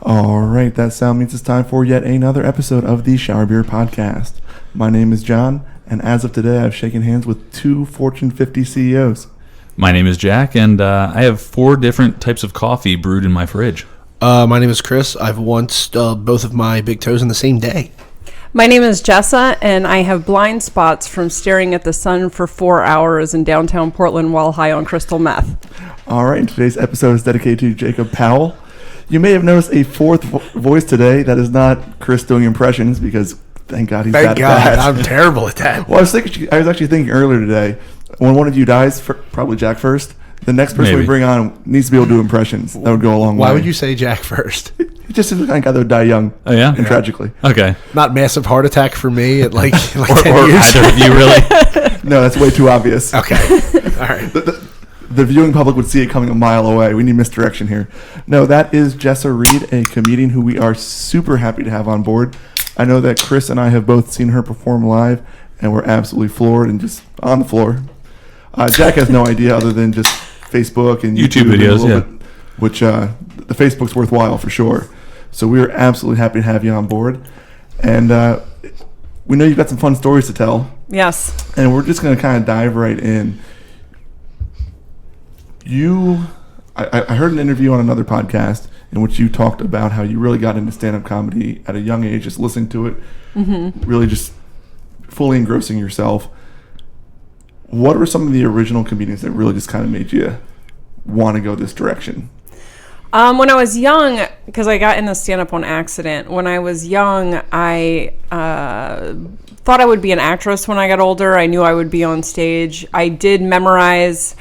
All right, that sound means it's time for yet another episode of the Shower Beer Podcast. My name is John, and as of today, I've shaken hands with 2 Fortune 50 CEOs. My name is Jack, and I have 4 different types of coffee brewed in my fridge. My name is Chris. I've once both of my big toes in the same day. My name is Jessa, and I have blind spots from staring at the sun for 4 hours in downtown Portland while high on crystal meth. All right, today's episode is dedicated to Jacob Powell. You may have noticed a fourth voice today that is not Chris doing impressions because thank God he's bad at that. I'm terrible at that. Well, I was actually thinking earlier today, when one of you dies, probably Jack first, the next person we bring on needs to be able to do impressions. That would go a long way. Why would you say Jack first? He just seems like the kind of guy that would die young. Oh, yeah? And tragically. Okay. Not massive heart attack for me at like 10 or years. either of you, really? No, that's way too obvious. Okay. All right. The viewing public would see it coming a mile away. We need misdirection here. No, that is Jessa Reed, a comedian who we are super happy to have on board. I know that Chris and I have both seen her perform live, and we're absolutely floored and just on the floor. Jack has no idea other than just Facebook and YouTube videos, yeah. Bit, which the Facebook's worthwhile for sure. So we are absolutely happy to have you on board. And we know you've got some fun stories to tell. Yes. And we're just going to kind of dive right in. I heard an interview on another podcast in which you talked about how you really got into stand-up comedy at a young age, just listening to it, really just fully engrossing yourself. What were some of the original comedians that really just kind of made you want to go this direction? When I was young, because I got into stand-up on accident, when I was young, I thought I would be an actress when I got older. I knew I would be on stage. I did memorize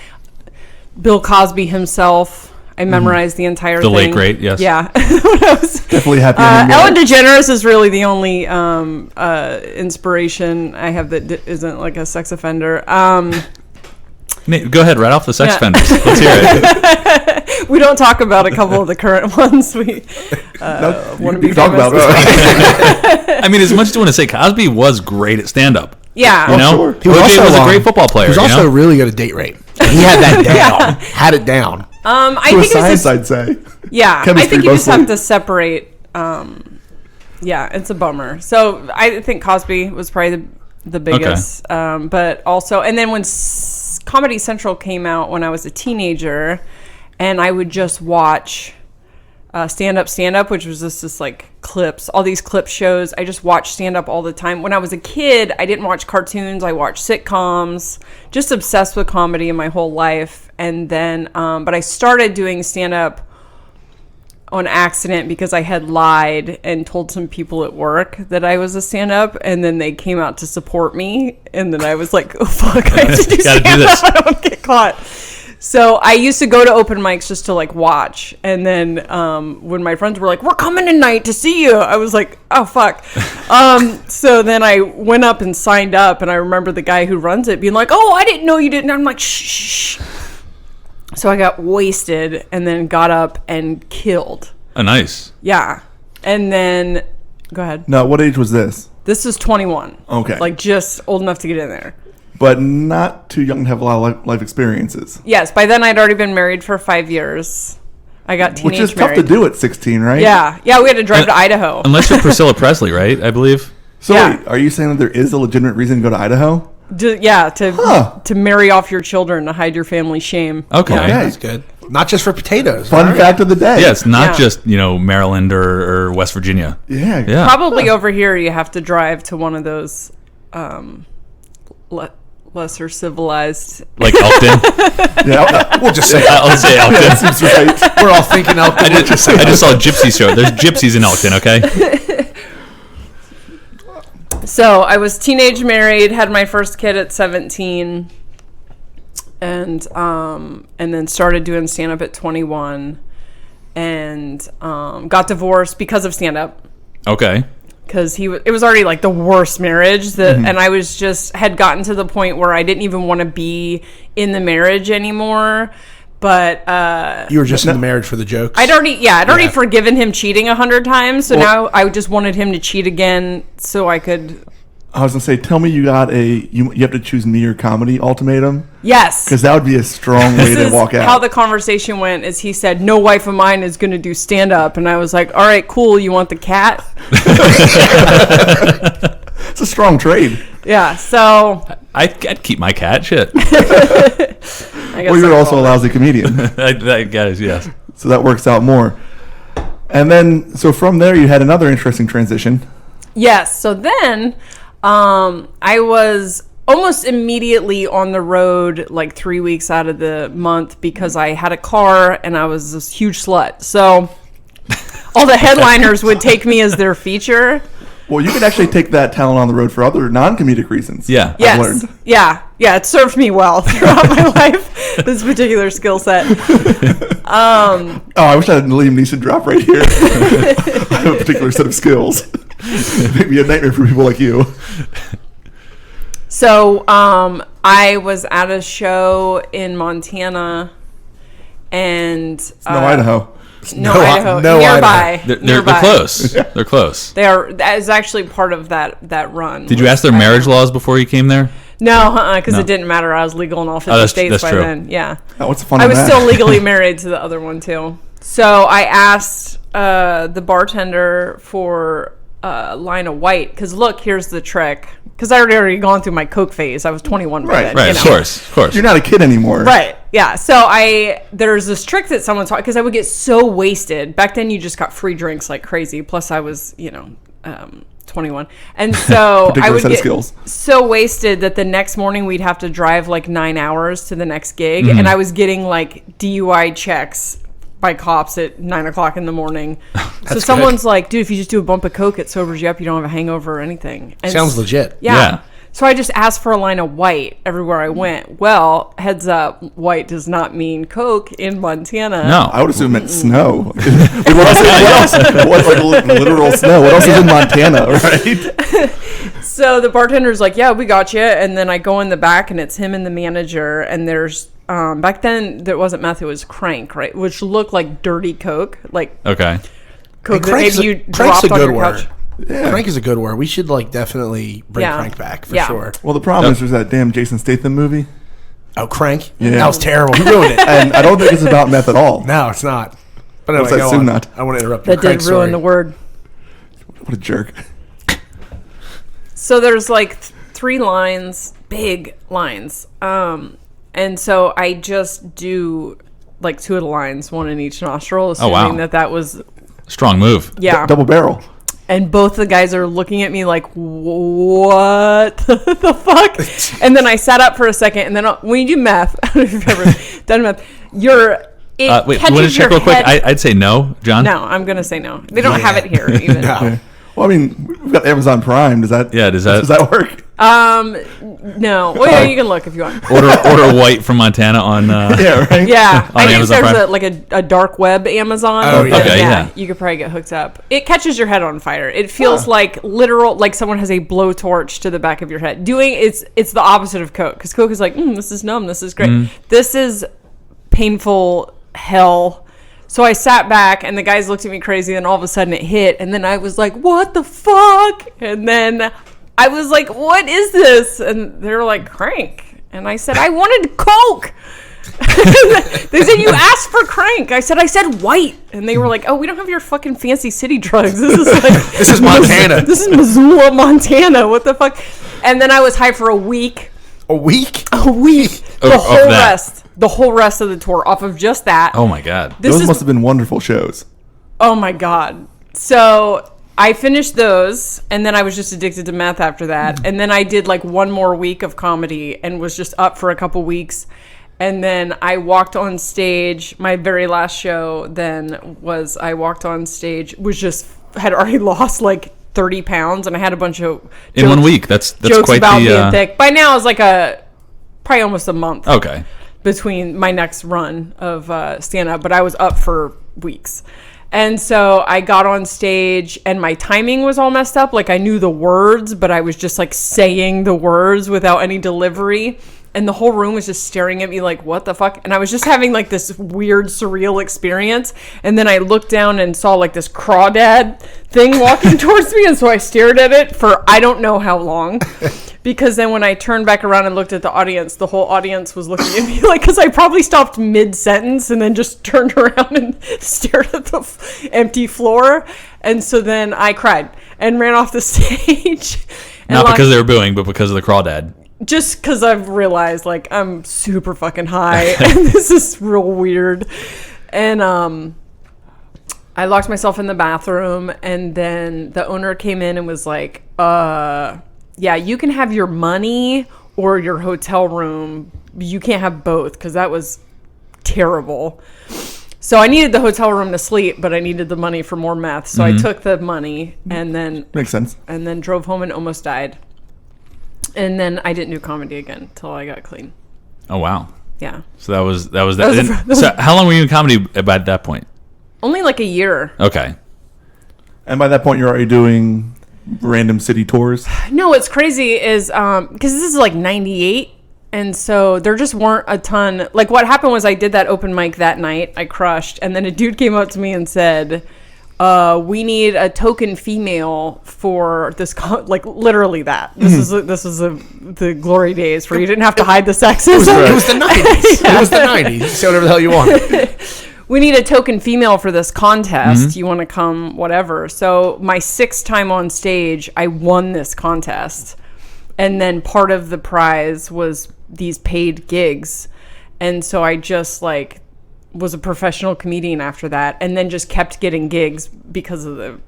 Bill Cosby himself. I memerized the entire thing. The late great, yes. Yeah. When I was, Definitely happy. Ellen DeGeneres is really the only inspiration I have that isn't like a sex offender. Nate, go ahead, right off the sex offenders. Let's hear it. We don't talk about a couple of the current ones. We want to be talk about it. I mean, as much as you want to say, Cosby was great at stand-up. Yeah. You know? Sure. He was a great football player. He was also really good at date rape. He had that down. Had it down. I to a think science, I'd say. Yeah, Chemistry I think you just mostly. have to separate. Yeah, it's a bummer. So I think Cosby was probably the biggest. Okay. But also, and then when Comedy Central came out when I was a teenager, and I would just watch Stand Up, which was just like clips, all these clip shows. I just watched stand up all the time. When I was a kid, I didn't watch cartoons. I watched sitcoms, just obsessed with comedy in my whole life. And then, but I started doing stand up on accident because I had lied and told some people at work that I was a stand up, and then they came out to support me. And then I was like, oh fuck, I have to do stand up. I don't get caught. So I used to go to open mics just to like watch, and then when my friends were like, "We're coming tonight to see you," I was like, "Oh fuck!" So then I went up and signed up, and I remember the guy who runs it being like, "Oh, I didn't know you didn't." I'm like, "Shh." So I got wasted, and then got up and killed. Oh, nice. Yeah, and then go ahead. No, what age was this? This is 21. Okay, like just old enough to get in there. But not too young to have a lot of life experiences. Yes, by then I'd already been married for 5 years. I got teenage Which is married. tough to do at 16, right? Yeah, we had to drive to Idaho. Unless you're Priscilla Presley, right? I believe. So wait, are you saying that there is a legitimate reason to go to Idaho? To marry off your children, to hide your family shame. Okay. That's good. Not just for potatoes. Fun fact of the day. Yeah, it's not just, Maryland or West Virginia. Yeah. Probably over here you have to drive to one of those lesser civilized, like Elkton. We'll just say I'll say Elkton. Yeah, seems right. we're all thinking Elkton. I just saw a gypsy show. There's gypsies in Elkton, okay? So I was teenage married, had my first kid at 17, and then started doing stand up at 21, and got divorced because of stand up. Okay. Because it was already like the worst marriage that, and I was had gotten to the point where I didn't even want to be in the marriage anymore. But you were just in the marriage for the jokes. I'd already forgiven him cheating 100 times. So now I just wanted him to cheat again so I could I was gonna say, tell me you got you have to choose me or comedy ultimatum, Yes. because that would be a strong way This to walk is out. how the conversation went. Is he said, "No wife of mine is going to do stand up," and I was like, "All right, cool. You want the cat?" It's a strong trade. Yeah. So I'd keep my cat. Shit. I guess Well, you're also a lousy comedian, that guys, yes. so that works out more. And then, so from there, you had another interesting transition. Yes. So then, I was almost immediately on the road, like 3 weeks out of the month, because I had a car and I was this huge slut. So all the headliners would take me as their feature. Well, you could actually take that talent on the road for other non-comedic reasons. Yeah. I've Yes. learned. Yeah. It served me well throughout my life, this particular skill set. Oh, I wish I had a Liam Neeson drop right here. I have a particular set of skills. Maybe a nightmare for people like you. So I was at a show in Montana and No, Idaho. No, No, Idaho. no nearby. They're nearby. close. They're close. They are. That is actually part of that run. Did you ask their marriage laws before you came there? No, because No. it didn't matter. I was legal in all 50 that's- states that's by true. then. Yeah. Oh, what's the fun I in was that? still legally married to the other one too. So I asked the bartender for a line of white because look, here's the trick. Because I already gone through my coke phase. I was 21 by Right, then. Right, you of know. course. You're not a kid anymore. Right. Yeah. So there's this trick that someone taught because I would get so wasted. Back then, you just got free drinks like crazy. Plus, I was 21, and so I Particular would set of get skills. so wasted that the next morning we'd have to drive like 9 hours to the next gig, and I was getting like DUI checks by cops at 9 o'clock in the morning. So someone's like, dude, if you just do a bump of coke, it sobers you up. You don't have a hangover or anything. And Sounds legit. Yeah. So I just asked for a line of white everywhere I went. Well, heads up, white does not mean coke in Montana. No. I would assume it's snow. What else? What, like literal snow? What else is in Montana, right? So the bartender's like, yeah, we got you. And then I go in the back and it's him and the manager. And there's, back then there wasn't meth, it was crank, right? Which looked like dirty coke. Like Okay. coke that Crank's maybe a- you crank's dropped a on good your word. couch. Yeah. Crank is a good word. We should definitely bring Yeah. Crank back for Yeah. sure. Well, the problem is there's that damn Jason Statham movie, Oh, Crank? Yeah. That was terrible. Who wrote it? and I don't think it's about meth at all. No, it's not. But What's anyway, that, go on. Sunat? I want to interrupt your That Crank did ruin story. the word. What a jerk. So there's like 3 lines, big lines. And so I just do like 2 of the lines, 1 in each nostril, assuming wow. that was, Strong move. yeah. Double barrel. And both the guys are looking at me like, what the fuck? And then I sat up for a second, and then when you do meth, I don't know if you've ever done meth, it Wait, you want to catches check your real quick? head. I'd say no, John. No, I'm going to say no. They don't have it here even. No. Okay. Well, I mean, we've got Amazon Prime. Does that? Yeah, does that- work? No. Well, yeah, you can look if you want. Order white from Montana on. Yeah, right. Yeah, I think Amazon there's Prime? a dark web Amazon. Oh, yeah. Okay, yeah. You could probably get hooked up. It catches your head on fire. It feels like literal, like someone has a blowtorch to the back of your head. It's the opposite of coke, because coke is like, this is numb, this is great. This is painful hell. So I sat back, and the guys looked at me crazy, and all of a sudden it hit, and then I was like, what the fuck? And then I was like, what is this? And they were like, crank. And I said, I wanted coke. They said, you asked for crank. I said white. And they were like, oh, we don't have your fucking fancy city drugs. This is like, This is Montana. this is Missoula, Montana. What the fuck? And then I was high for a week. A week? A week. Of that. The whole rest of the tour off of just that. Oh my God. Those must have been wonderful shows. Oh my God. So I finished those, and then I was just addicted to meth after that. And then I did like 1 more week of comedy and was just up for a couple weeks. And then I walked on stage. My very last show then was I walked on stage, had already lost like 30 pounds, and I had a bunch of In 1 week. That's jokes quite about the. being thick. By now, it was like probably almost a month Okay. between my next run of stand-up, but I was up for weeks. And so I got on stage, and my timing was all messed up. Like, I knew the words, but I was just like saying the words without any delivery. and the whole room was just staring at me like, what the fuck? And I was just having like this weird, surreal experience. And then I looked down and saw like this crawdad thing walking towards me. And so I stared at it for I don't know how long. Because then when I turned back around and looked at the audience, the whole audience was looking at me like, because I probably stopped mid-sentence and then just turned around and stared at the empty floor. And so then I cried and ran off the stage. Not because they were booing, but because of the crawdad. Just because I've realized, like, I'm super fucking high and this is real weird. And I locked myself in the bathroom, and then the owner came in and was like, yeah, you can have your money or your hotel room. You can't have both, because that was terrible. So I needed the hotel room to sleep, but I needed the money for more meth. So I took the money and then Makes sense. and then drove home and almost died. And then I didn't do comedy again until I got clean. Oh, wow. Yeah. So that was that. So how long were you in comedy at that point? Only like a year. Okay. And by that point, you're already doing random city tours. No, what's crazy is because this is like 98. And so there just weren't a ton. Like what happened was I did that open mic that night. I crushed. And then a dude came up to me and said, we need a token female for this, like literally that. This is the glory days where you didn't have to hide the sexism. It was the 90s. It was the 90s. Say whatever the hell you want. We need a token female for this contest. You want to come, whatever. So my 6th time on stage, I won this contest. And then part of the prize was these paid gigs. And so I just like was a professional comedian after that, and then just kept getting gigs because of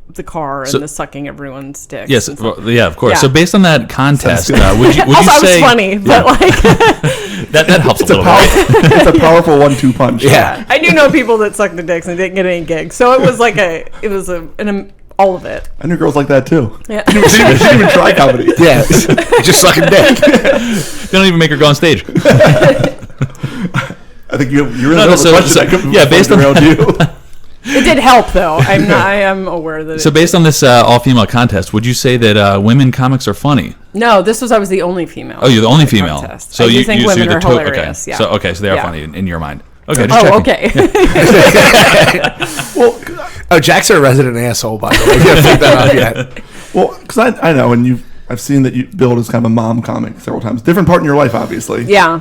the car and the sucking everyone's dicks. Yes, well, yeah, of course. Yeah. So based on that contest, would you Also, I say was funny, but like that helps a little bit? It's a powerful 1-2 punch. Yeah. I do know people that suck the dicks and didn't get any gigs. So it was like all of it. I knew girls like that too. Yeah. She didn't even try comedy. Yeah. Just sucking dick. They don't even make her go on stage. I think you're in No, the so- question. yeah, based on- you. It did help though. I am aware that. So based on this all-female contest, would you say that women comics are funny? No, I was the only female. Oh, you're the only in the female. contest. So I do you think so women you're are the hilarious. Okay. Yeah. So they are Yeah. funny in your mind. Okay. Just Oh, checking. okay. Oh, Jack's a resident asshole, by the way. You haven't figured that out yet. Well, because I know, and I've seen that you build as kind of a mom comic several times. Different part in your life, obviously. Yeah.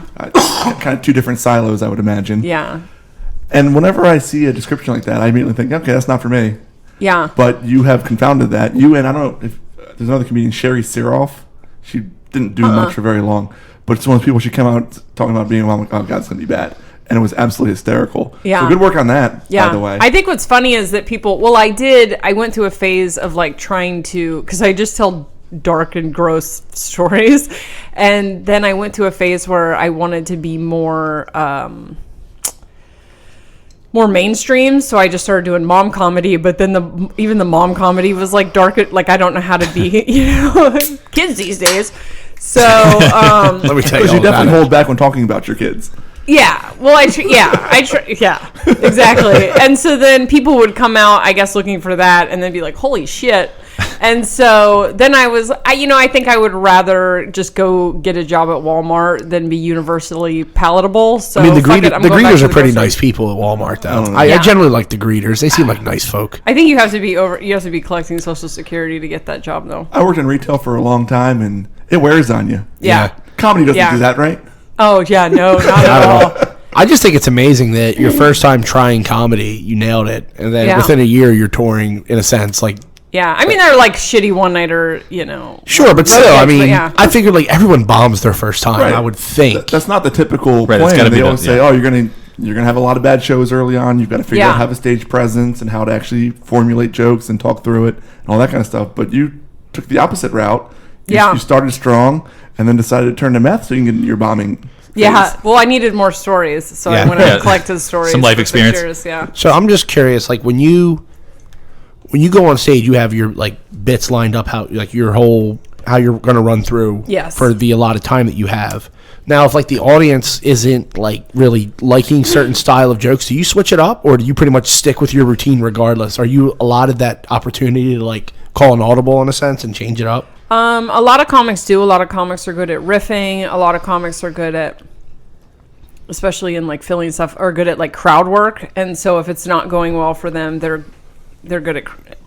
Kind of 2 different silos, I would imagine. Yeah. And whenever I see a description like that, I immediately think, okay, that's not for me. Yeah. But you have confounded that. You and I don't know if there's another comedian, Sherry Siroff. She didn't do much for very long, but it's one of the people she came out talking about being a mom. Like, oh God, it's gonna be bad, and it was absolutely hysterical. Yeah. So good work on that. Yeah. By the way, I think what's funny is that people. Well, I went through a phase of like trying to, because I just tell dark and gross stories, and then I went through a phase where I wanted to be more mainstream, so I just started doing mom comedy. But then even the mom comedy was like dark, like I don't know how to be, kids these days. So Let me tell you because all you about definitely it. hold back when talking about your kids. yeah, well, yeah, exactly. And so then people would come out, I guess, looking for that, and then be like, "Holy shit!" And so then I think I would rather just go get a job at Walmart than be universally palatable. So I mean, the fuck it, I'm going back greeters to are the pretty grocery. nice people at Walmart, though. Yeah. I generally like the greeters. They seem like nice folk. I think you have to be collecting Social Security to get that job, though. I worked in retail for a long time, and it wears on you. Yeah. Comedy doesn't Yeah. do that, right? Oh yeah, no, not at all. I just think it's amazing that your first time trying comedy, you nailed it, and then Yeah. within a year, you're touring in a sense. Like, Yeah, I mean they're like shitty one-nighter, sure, but still, Okay, I mean, but yeah. I figured like everyone bombs their first time. Right. I would think. That's not the typical Right, it's plan. gotta They be always the- say, yeah. "Oh, you're gonna have a lot of bad shows early on. You've got to figure Yeah. out how to have a stage presence and how to actually formulate jokes and talk through it and all that kind of stuff." But you took the opposite route. Yeah. You started strong and then decided to turn to meth so you can get into your bombing. Yeah, phase. well, I needed more stories, so I Yeah. went out and collected stories. Some life for 6 experience. years, yeah. So I'm just curious, like when you go on stage, you have your like bits lined up, how like your whole how you're going to run through Yes. for the allotted time that you have. Now, if like the audience isn't like really liking certain style of jokes, do you switch it up, or do you pretty much stick with your routine regardless? Are you allotted that opportunity to like call an audible in a sense and change it up? A lot of comics do. A lot of comics are good at riffing. A lot of comics are good at, especially in like filling stuff, are good at like crowd work. And so if it's not going well for them, they're good at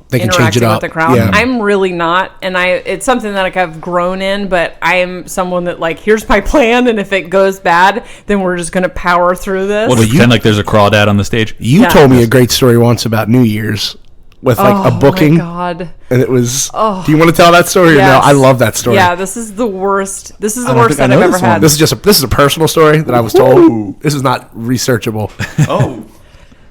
They can change interacting it with up. the crowd. Yeah. I'm really not, and it's something that like I've grown in. But I am someone that like, here's my plan, and if it goes bad, then we're just gonna power through this. Well, pretend like there's a crawdad on the stage. You told me a great story once about New Year's with like a booking. Oh my God. And it was. Do you want to tell that story? Yes. Or no? I love that story. Yeah, this is the worst. This is the I don't worst think I that I've know ever this had. one. This is a personal story that I was told. This is not researchable. Oh.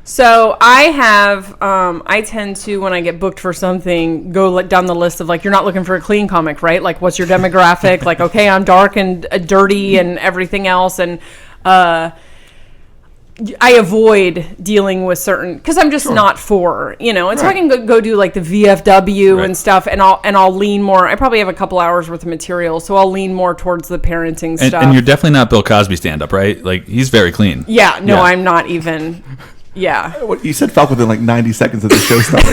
So I tend to, when I get booked for something, go down the list of like, you're not looking for a clean comic, right? Like, what's your demographic? Like, okay, I'm dark and dirty and everything else. And I avoid dealing with certain, because I'm just not for, and so I can go do like the VFW and stuff, and I'll lean more. I probably have a couple hours worth of material, so I'll lean more towards the parenting stuff. And you're definitely not Bill Cosby stand-up, right? Like, he's very clean. Yeah, no, I'm not even. Yeah. What you said felt within like 90 seconds of the show starting,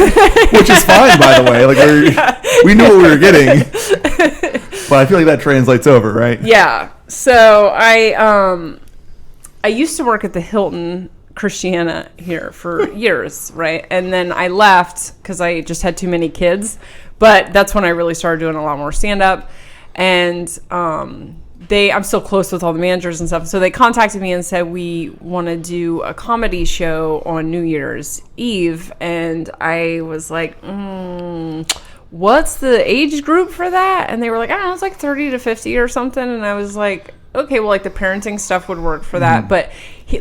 which is fine, by the way. Like we knew what we were getting, but I feel like that translates over, right? Yeah. So I used to work at the Hilton Christiana here for years, right? And then I left because I just had too many kids. But that's when I really started doing a lot more stand-up. And I'm still close with all the managers and stuff. So they contacted me and said, we want to do a comedy show on New Year's Eve. And I was like, what's the age group for that? And they were like, I don't know, it's like 30 to 50 or something. And I was like, okay, well, like the parenting stuff would work for that. But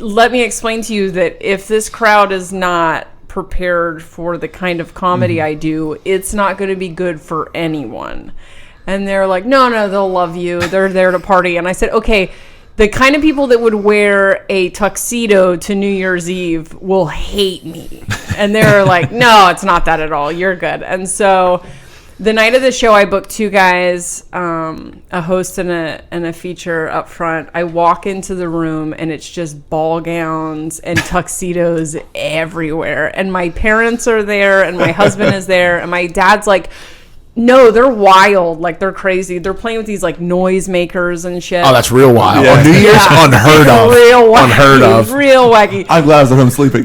let me explain to you that if this crowd is not prepared for the kind of comedy I do, it's not going to be good for anyone. And they're like, no, they'll love you. They're there to party. And I said, okay, the kind of people that would wear a tuxedo to New Year's Eve will hate me. And they're like, no, it's not that at all. You're good. And so the night of the show, I booked two guys, a host and a feature up front. I walk into the room and it's just ball gowns and tuxedos everywhere. And my parents are there and my husband is there. And my dad's like, no, they're wild. Like, they're crazy. They're playing with these, like, noise makers and shit. Oh, that's real wild. Yeah. On New Year's, unheard of. Real wacky. Unheard of. Real wacky. I'm glad I was at home sleeping.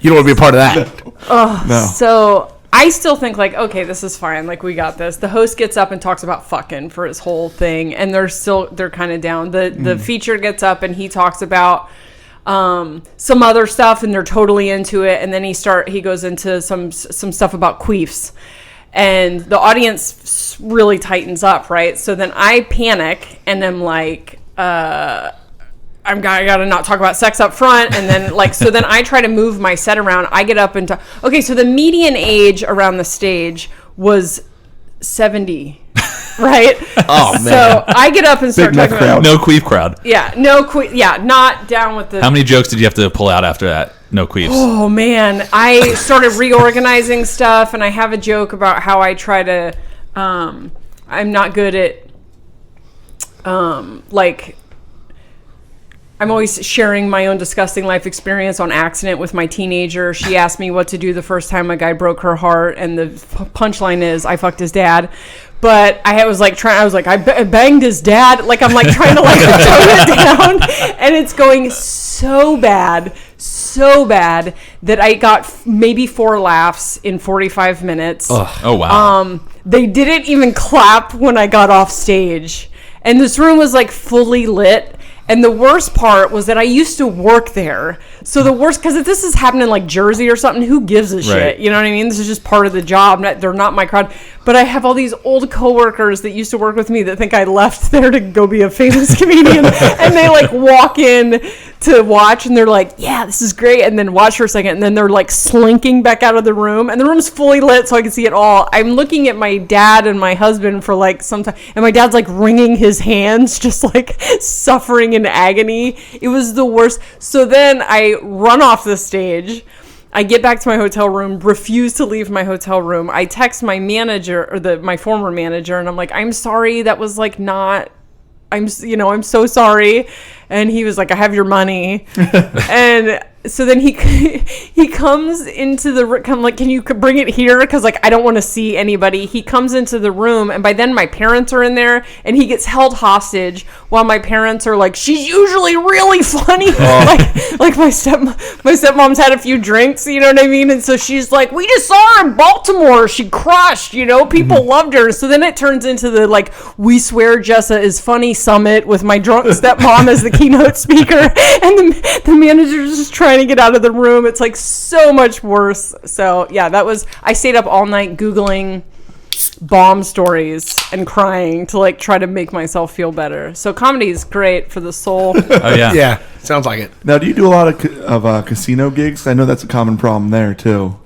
You don't want to be a part of that. No. So I still think, like, okay, this is fine. Like, we got this. The host gets up and talks about fucking for his whole thing. And they're kind of down. The feature gets up and he talks about some other stuff and they're totally into it. And then he goes into some stuff about queefs. And the audience really tightens up, right? So then I panic and I'm like, I gotta not talk about sex up front. And then so then I try to move my set around. I get up and talk. Okay, so the median age around the stage was 70, right? Oh, man. So I get up and start Big talking neck about. crowd. No queef crowd. Yeah, not down with the. How many jokes did you have to pull out after that? No queefs. Oh man, I started reorganizing stuff, and I have a joke about how I try to. I'm not good at. I'm always sharing my own disgusting life experience on accident with my teenager. She asked me what to do the first time a guy broke her heart, and the punchline is I fucked his dad. But I was like I banged his dad. Like I'm like trying to like tone it down, and it's going so bad that I got maybe 4 laughs in 45 minutes. Oh, wow. They didn't even clap when I got off stage, and this room was like fully lit. And the worst part was that I used to work there. So the worst, because if this is happening in like Jersey or something, who gives a shit? You know what I mean? This is just part of the job. They're not my crowd. But I have all these old coworkers that used to work with me that think I left there to go be a famous comedian. And they like walk in to watch and they're like, yeah, this is great. And then watch for a second. And then they're like slinking back out of the room. And the room's fully lit so I can see it all. I'm looking at my dad and my husband for like some time. And my dad's like wringing his hands, just like suffering in agony. It was the worst. So then I run off the stage. I get back to my hotel room, refuse to leave my hotel room. I text my manager or my former manager and I'm like, I'm sorry. That was like not, I'm so sorry. And he was like, I have your money. And so then he comes into the room. I'm like, can you bring it here? Because like I don't want to see anybody. He comes into the room, and by then my parents are in there, and he gets held hostage while my parents are like, she's usually really funny. Like my stepmom's had a few drinks, you know what I mean? And so she's like, we just saw her in Baltimore. She crushed, people loved her. So then it turns into the like, we swear Jessa is funny summit with my drunk stepmom as the keynote speaker, and the manager's just trying to get out of the room. It's like so much worse. So yeah, I stayed up all night Googling bomb stories and crying to like try to make myself feel better. So comedy is great for the soul. Oh yeah. Yeah, sounds like it. Now, do you do a lot of casino gigs? I know that's a common problem there too.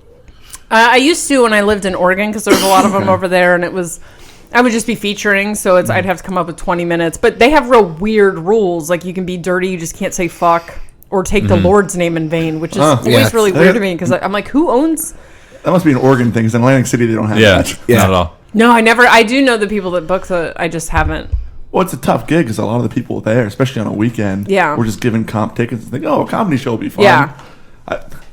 I used to when I lived in Oregon because there was a lot of them over there, and I would just be featuring, so I'd have to come up with 20 minutes. But they have real weird rules. Like, you can be dirty, you just can't say fuck or take the Lord's name in vain, which is always really weird to me because I'm like, who owns? That must be an Oregon thing, because in Atlantic City, they don't have that. Yeah, not at all. No, I do know the people that book I just haven't. Well, it's a tough gig because a lot of the people there, especially on a weekend, we're just giving comp tickets and think, a comedy show will be fun. Yeah.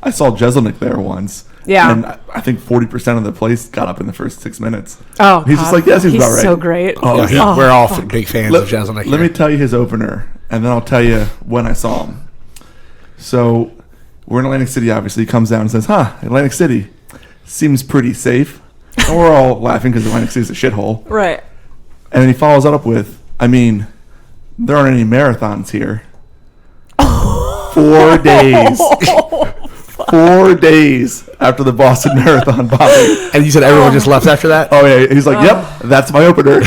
I saw Jeselnik there once. Yeah. And I think 40% of the place got up in the first 6 minutes. Oh, he's just like, yeah, seems about right. He's so great. Oh, Yeah, we're all big fans of Jeselnik. Let me tell you his opener, and then I'll tell you when I saw him. So we're in Atlantic City, obviously. He comes down and says, Atlantic City seems pretty safe. And we're all laughing because Atlantic City's a shithole. Right. And then he follows that up with, there aren't any marathons here. 4 days. 4 days after the Boston Marathon bombing. And you said everyone just left after that? Oh, yeah. He's like, yep, that's my opener. And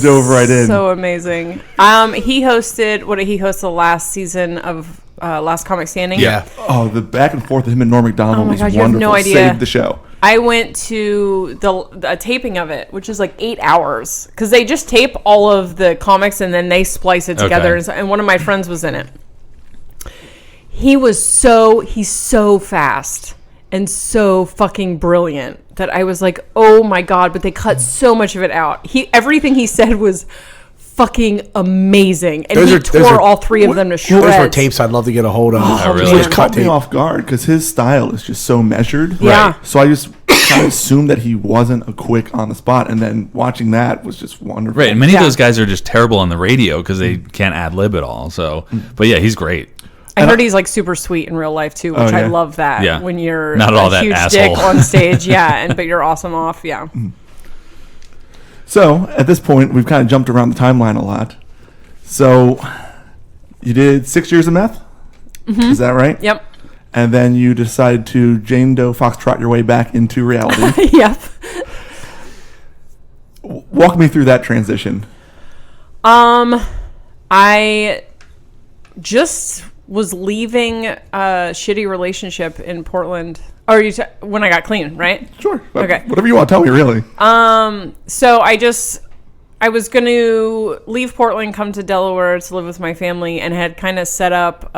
dove right in. So amazing. He hosted the last season of Last Comic Standing? Yeah. Oh, the back and forth of him and Norm Macdonald was God, wonderful. You have no idea. Saved the show. I went to the taping of it, which is like 8 hours, because they just tape all of the comics and then they splice it together. Okay. And one of my friends was in it. He's so fast and so fucking brilliant that I was like, oh my God, but they cut so much of it out. Everything he said was fucking amazing, and he tore all three of them to shreds. Those were tapes I'd love to get a hold of. Really? It caught me off guard because his style is just so measured. Yeah. So I just kind of assumed that he wasn't a quick on the spot, and then watching that was just wonderful. Right, and many of those guys are just terrible on the radio because they can't ad lib at all. So, but yeah, he's great. I heard he's like super sweet in real life too, which I love that. Yeah. When you're not at all that huge asshole dick on stage, but you're awesome off, yeah. So at this point, we've kind of jumped around the timeline a lot. So you did 6 years of meth, is that right? Yep. And then you decided to Jane Doe Foxtrot your way back into reality. Yep. Walk me through that transition. I just was leaving a shitty relationship in Portland. Or when I got clean, right? Sure. Okay. Whatever you want to tell me, really. So I was going to leave Portland, come to Delaware to live with my family, and had kind of set up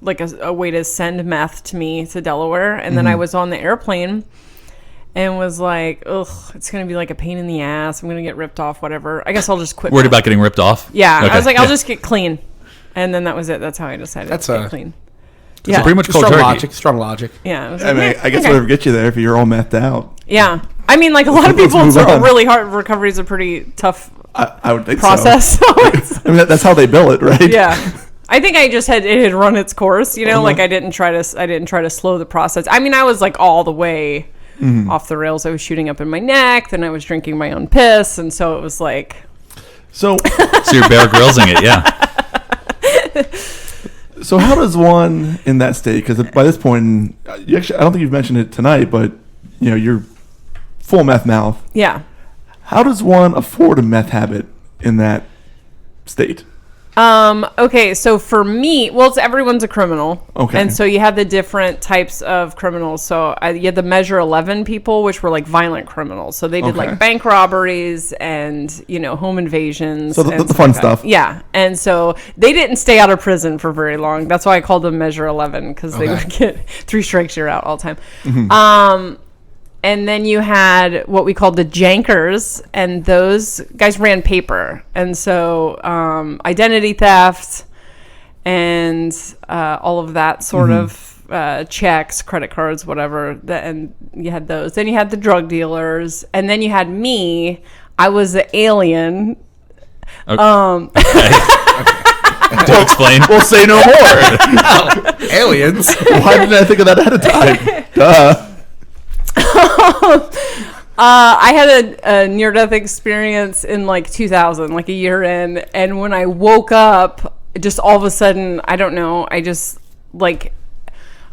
like a way to send meth to me to Delaware. And then I was on the airplane and was like, ugh, it's going to be like a pain in the ass. I'm going to get ripped off, whatever. I guess I'll just quit. Worried about getting ripped off? Yeah. Okay. I was like, I'll just get clean. And then that was it. That's how I decided to get clean. Yeah. Pretty much cold turkey. Strong logic. Yeah. I was I like, mean, I guess whatever gets you there if you're all methed out. Yeah. I mean, like a lot of Let's people, it's move on. really hard. Recovery is a pretty tough I would think process. so. I mean, that's how they bill it, right? Yeah. I think it had run its course, like I didn't try to slow the process. I mean, I was like all the way off the rails. I was shooting up in my neck, then I was drinking my own piss, and so it was like. So you're Bear Grylls-ing it, yeah. So how does one in that state? Because by this point, I don't think you've mentioned it tonight, but you're full meth mouth. Yeah. How does one afford a meth habit in that state? Okay, so for me, everyone's a criminal. Okay. And so you have the different types of criminals. So you had the Measure 11 people, which were like violent criminals. So they did like bank robberies and, home invasions. So the fun stuff. Yeah. And so they didn't stay out of prison for very long. That's why I called them Measure 11, because they would get 3 strikes, you're out all the time. And then you had what we called the Jankers, and those guys ran paper. And so identity theft and all of that sort of checks, credit cards, whatever. And you had those. Then you had the drug dealers, and then you had me. I was the alien. Okay. To explain. We'll say no more. Aliens. Why didn't I think of that ahead of time? Duh. I had a near-death experience in like 2000, like a year in, and when I woke up, just all of a sudden, I don't know, I just like,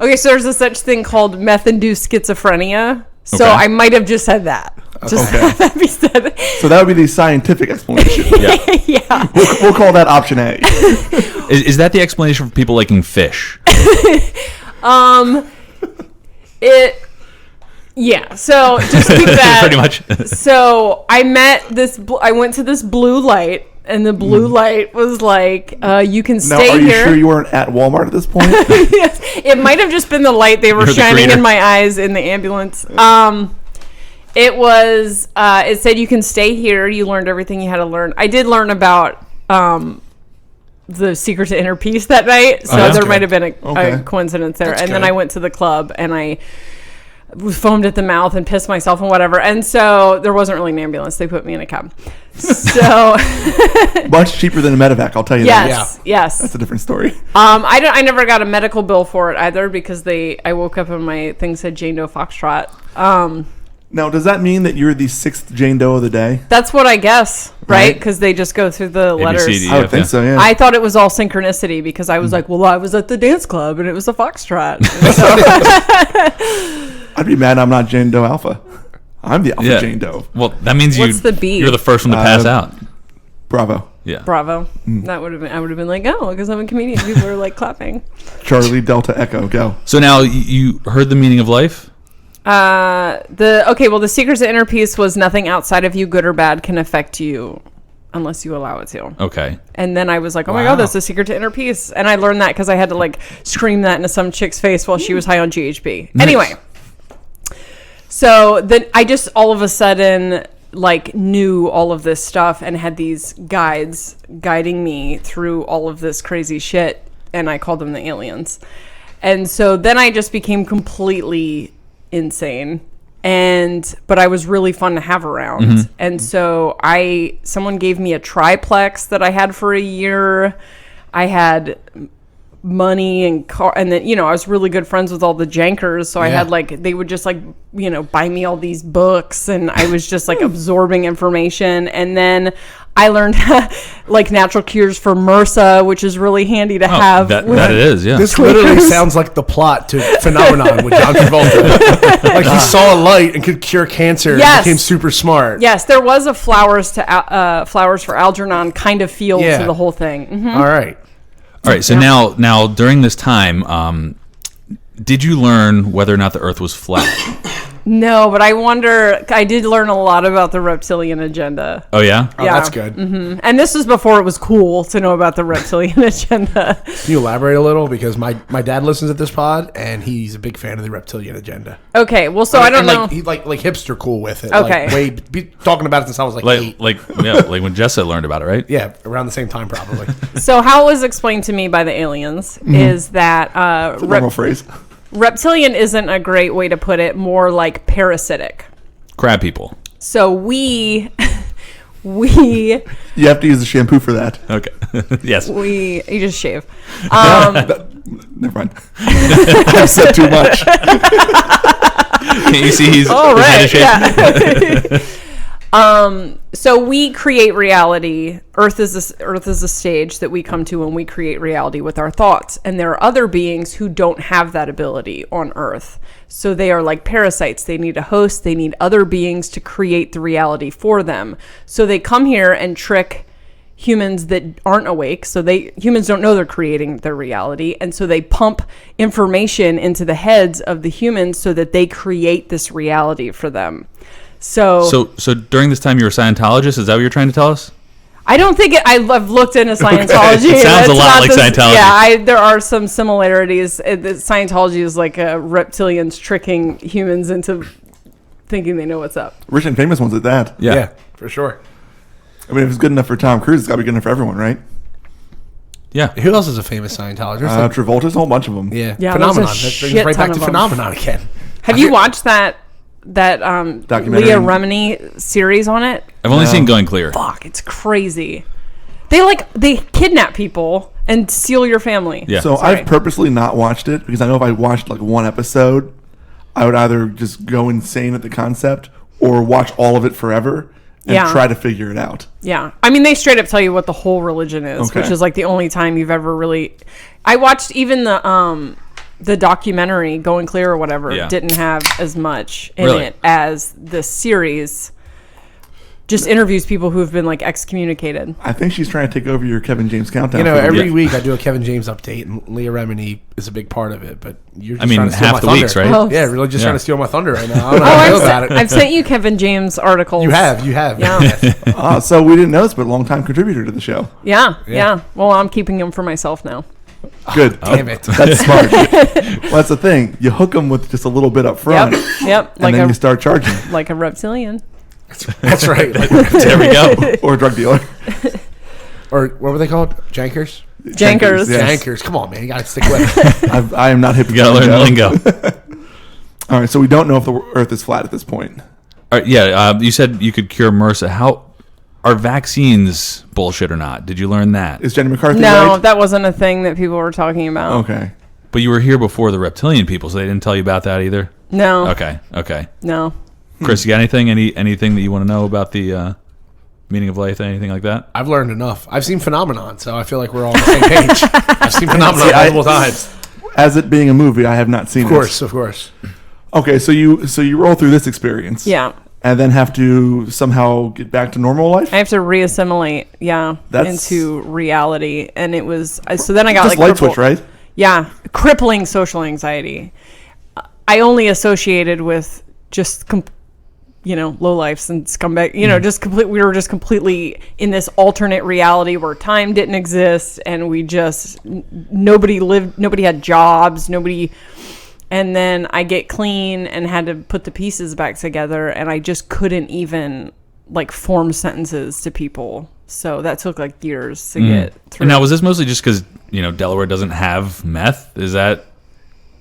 okay, so there's a such thing called meth-induced schizophrenia, so Okay. I might have just said that. Just Okay. have that be said. So that would be the scientific explanation. Yeah. Yeah. We'll call that option A. Is that the explanation for people liking fish? Yeah, so just keep that. Pretty much. So I met this, I went to this blue light, and the blue light was like, you can Now, stay are you here. sure you weren't at Walmart at this point? Yes, it might have just been the light they were You're the shining greeter. in my eyes in the ambulance. It was, it said you can stay here. You learned everything you had to learn. I did learn about the secret to inner peace that night, so that's there good. might have been a Okay. coincidence there. That's And then good. I went to the club, and I was foamed at the mouth and pissed myself and whatever. And so there wasn't really an ambulance. They put me in a cab. So Much cheaper than a medevac, I'll tell you yes, that. yes. That's a different story. I never got a medical bill for it either because I woke up and my thing said Jane Doe Foxtrot. Now, does that mean that you're the 6th Jane Doe of the day? That's what I guess, right? Right. Because they just go through the letters. ABCD. I would think so, yeah. I thought it was all synchronicity because I was like, well, I was at the dance club and it was a Foxtrot. I'd be mad I'm not Jane Doe Alpha. I'm the Alpha Yeah. Jane Doe. Well, that means What's the B? you're the first one to pass out. Bravo. Yeah. Bravo. That would have been. I would have been like, oh, because I'm a comedian. People are like clapping. Charlie Delta Echo, go. So now you heard the meaning of life? The secret to inner peace was nothing outside of you, good or bad, can affect you unless you allow it to. Okay. And then I was like, oh my God, that's the secret to inner peace. And I learned that because I had to like scream that into some chick's face while she was high on GHB. Nice. Anyway, so then I just all of a sudden like knew all of this stuff and had these guides guiding me through all of this crazy shit. And I called them the aliens. And so then I just became completely insane. But I was really fun to have around. And so someone gave me a triplex that I had for a year. I had money and car, and then, I was really good friends with all the jankers. So I had they would just buy me all these books, and I was just like absorbing information. And then I learned like natural cures for MRSA, which is really handy to have. That it is, yeah. This literally sounds like the plot to Phenomenon with John Travolta. Like he saw a light and could cure cancer Yes. and became super smart. Yes, there was a flowers for Algernon kind of feel Yeah. to the whole thing. Mhm. All right. All right. So now during this time, did you learn whether or not the Earth was flat? No, but I wonder. I did learn a lot about the reptilian agenda. Oh yeah. Oh, Yeah. that's good. And this was before it was cool to know about the reptilian agenda. Can you elaborate a little? Because my dad listens to this pod, and he's a big fan of the reptilian agenda. Okay, well, so I don't know. He like hipster cool with it. Okay. Talking about it since I was like 8. Like when Jessa learned about it, right? Yeah, around the same time probably. So how it was explained to me by the aliens is that Normal phrase. reptilian isn't a great way to put it. More like parasitic. Crab people. So we You have to use the shampoo for that. Okay. Yes. you just shave. Never mind. I've said too much. Can you see he's All his head right. is shaking? Yeah. So we create reality. Earth is a stage that we come to when we create reality with our thoughts. And there are other beings who don't have that ability on Earth. So they are like parasites. They need a host. They need other beings to create the reality for them. So they come here and trick humans that aren't awake. So humans don't know they're creating their reality. And so they pump information into the heads of the humans so that they create this reality for them. So during this time you were a Scientologist? Is that what you're trying to tell us? I don't think I've looked into Scientology. It sounds a It's lot not like this- Scientology. Yeah, there are some similarities. Scientology is like reptilians tricking humans into thinking they know what's up. Rich and famous ones at that. Yeah, for sure. I mean, if it's good enough for Tom Cruise, it's got to be good enough for everyone, right? Yeah. Who else is a famous Scientologist? Travolta's a whole bunch of them. Yeah, Yeah, Phenomenon. there's a That brings shit right back ton to of 'em. Phenomenon again. Have you watched that Documentary? Leah Remini series on it? I've only seen Going Clear. Fuck, it's crazy. They kidnap people and steal your family. Yeah. So Sorry. I've purposely not watched it because I know if I watched like one episode, I would either just go insane at the concept or watch all of it forever and Yeah. try to figure it out. Yeah. I mean, they straight up tell you what the whole religion is, Okay. which is like the only time you've ever really. I watched even the documentary Going Clear or whatever Yeah. didn't have as much in Really? it as the series. Just interviews people who have been like excommunicated. I think she's trying to take over your Kevin James countdown. You know, for the every week. week I do a Kevin James update, and Leah Remini is a big part of it. But you're just I mean, trying to steal half my the thunder. weeks, right? Oh. Yeah, really just Yeah. trying to steal my thunder right now. I don't know Oh, how I feel I've, about it. I've sent you Kevin James articles. You have. Yeah. So we didn't know this, but longtime contributor to the show. Yeah. Well, I'm keeping him for myself now. Good. Damn it. That's smart. Well, that's the thing. You hook them with just a little bit up front, Yep. and then you start charging. Like a reptilian. That's right. There we go. Or a drug dealer. Or what were they called? Jankers? Jankers. Yes. Jankers. Come on, man. You got to stick with it. I am not hip to You gotta learn the lingo. lingo. All right, so we don't know if the Earth is flat at this point. All right, yeah, you said you could cure MRSA. How are vaccines bullshit or not? Did you learn that? Is Jenny McCarthy No, right? that wasn't a thing that people were talking about. Okay. But you were here before the reptilian people, so they didn't tell you about that either. No. Okay. No. Chris, you got anything? Anything that you want to know about the meaning of life? Anything like that? I've learned enough. I've seen Phenomenon, so I feel like we're all on the same page. I've seen Phenomenon multiple times. As it being a movie, I have not seen Of course. it. Okay, so you roll through this experience. Yeah. And then have to somehow get back to normal life? I have to reassimilate, That's- into reality. And it was, so then I got Just like light switch, right? Yeah. Crippling social anxiety. I only associated with just, low lifes and scumbag, we were just completely in this alternate reality where time didn't exist and nobody had jobs, and then I get clean and had to put the pieces back together and I just couldn't even like form sentences to people. So that took like years to get through. And now, was this mostly just because, Delaware doesn't have meth? Is that...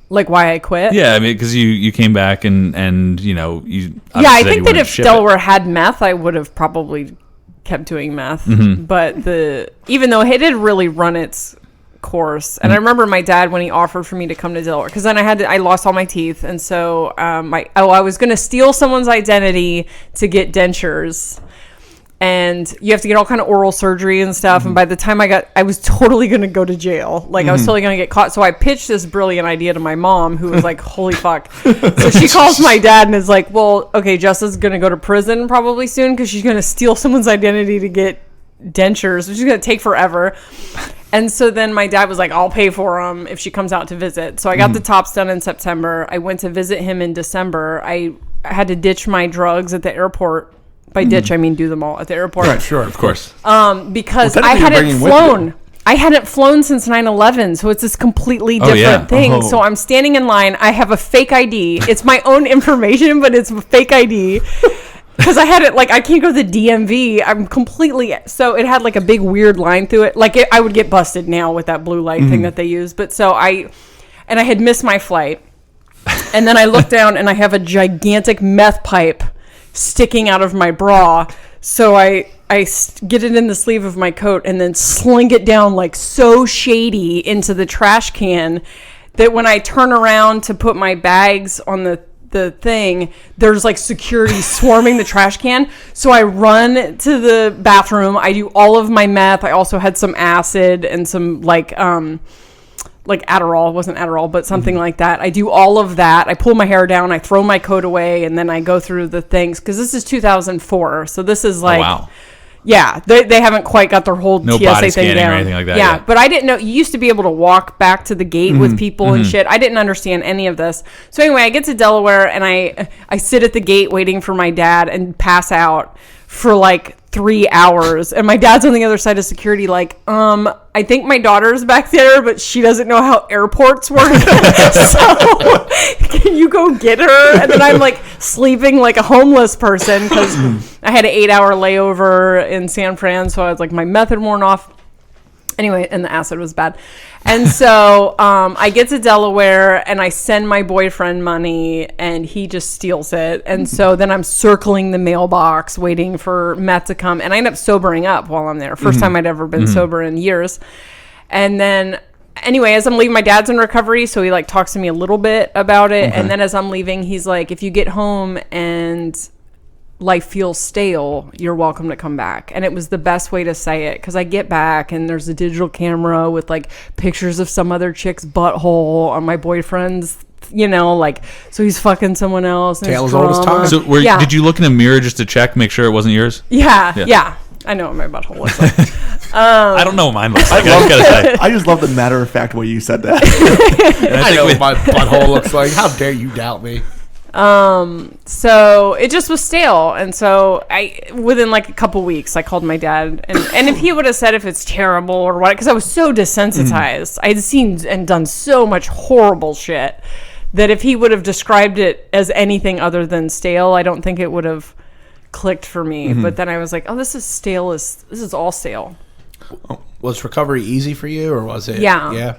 Like why I quit? Yeah, I mean, because you came back and you... Yeah, I think that if Delaware had meth, I would have probably kept doing meth. But even though it had really run its course, and I remember my dad when he offered for me to come to Delaware, because then I lost all my teeth, and so I was going to steal someone's identity to get dentures. And you have to get all kind of oral surgery and stuff. And by the time I was totally going to go to jail. Like I was totally going to get caught. So I pitched this brilliant idea to my mom, who was like, holy fuck. So she calls my dad and is like, well, okay, Jessa's going to go to prison probably soon because she's going to steal someone's identity to get dentures, which is going to take forever. And so then my dad was like, I'll pay for them if she comes out to visit. So I got the tops done in September. I went to visit him in December. I had to ditch my drugs at the airport. By ditch, I mean do them all at the airport. Right, Sure. Of course. Because Well, I technically you're hadn't bringing with flown. you. I hadn't flown since 9/11, so it's this completely different yeah. thing. Oh. So I'm standing in line. I have a fake ID. It's my own information, but it's a fake ID. Because I had it, like, I can't go to the DMV. I'm completely, so it had like a big weird line through it. Like, I would get busted now with that blue light thing that they use. But so I had missed my flight. And then I look down and I have a gigantic meth pipe sticking out of my bra. So I get it in the sleeve of my coat and then sling it down like so shady into the trash can that when I turn around to put my bags on the thing, there's like security swarming the trash can. So I run to the bathroom. I do all of my meth. I also had some acid and some like Adderall. It wasn't Adderall, but something like that. I do all of that. I pull my hair down. I throw my coat away, and then I go through the things because this is 2004. So this is like, wow. yeah, they haven't quite got their whole No TSA body thing scanning or down. anything like that Yeah, yet. but I didn't know. You used to be able to walk back to the gate with people and shit. I didn't understand any of this. So anyway, I get to Delaware and I sit at the gate waiting for my dad and pass out for like 3 hours, and my dad's on the other side of security like, I think my daughter's back there, but she doesn't know how airports work. So can you go get her? And then I'm like sleeping like a homeless person because I had an 8-hour layover in San Fran, so I was like, my meth had worn off. Anyway, and the acid was bad. And so I get to Delaware and I send my boyfriend money and he just steals it. And so then I'm circling the mailbox waiting for meth to come. And I end up sobering up while I'm there. First time I'd ever been sober in years. And then anyway, as I'm leaving, my dad's in recovery. So he like talks to me a little bit about it. And then as I'm leaving, he's like, if you get home and life feels stale, you're welcome to come back. And it was the best way to say it, because I get back and there's a digital camera with like pictures of some other chick's butthole on my boyfriend's, you know, like, so he's fucking someone else. Tale as old as time. So did you look in a mirror just to check, make sure it wasn't yours? Yeah. I know what my butthole looks like. I don't know what mine looks like. I just gotta say. I just love the matter of fact way you said that. I know what my butthole looks like. How dare you doubt me? So it just was stale. And so within like a couple weeks, I called my dad and if he would have said if it's terrible or what, because I was so desensitized, I had seen and done so much horrible shit that if he would have described it as anything other than stale, I don't think it would have clicked for me. But then I was like, oh, this is all stale. Was recovery easy for you, or was it? Yeah.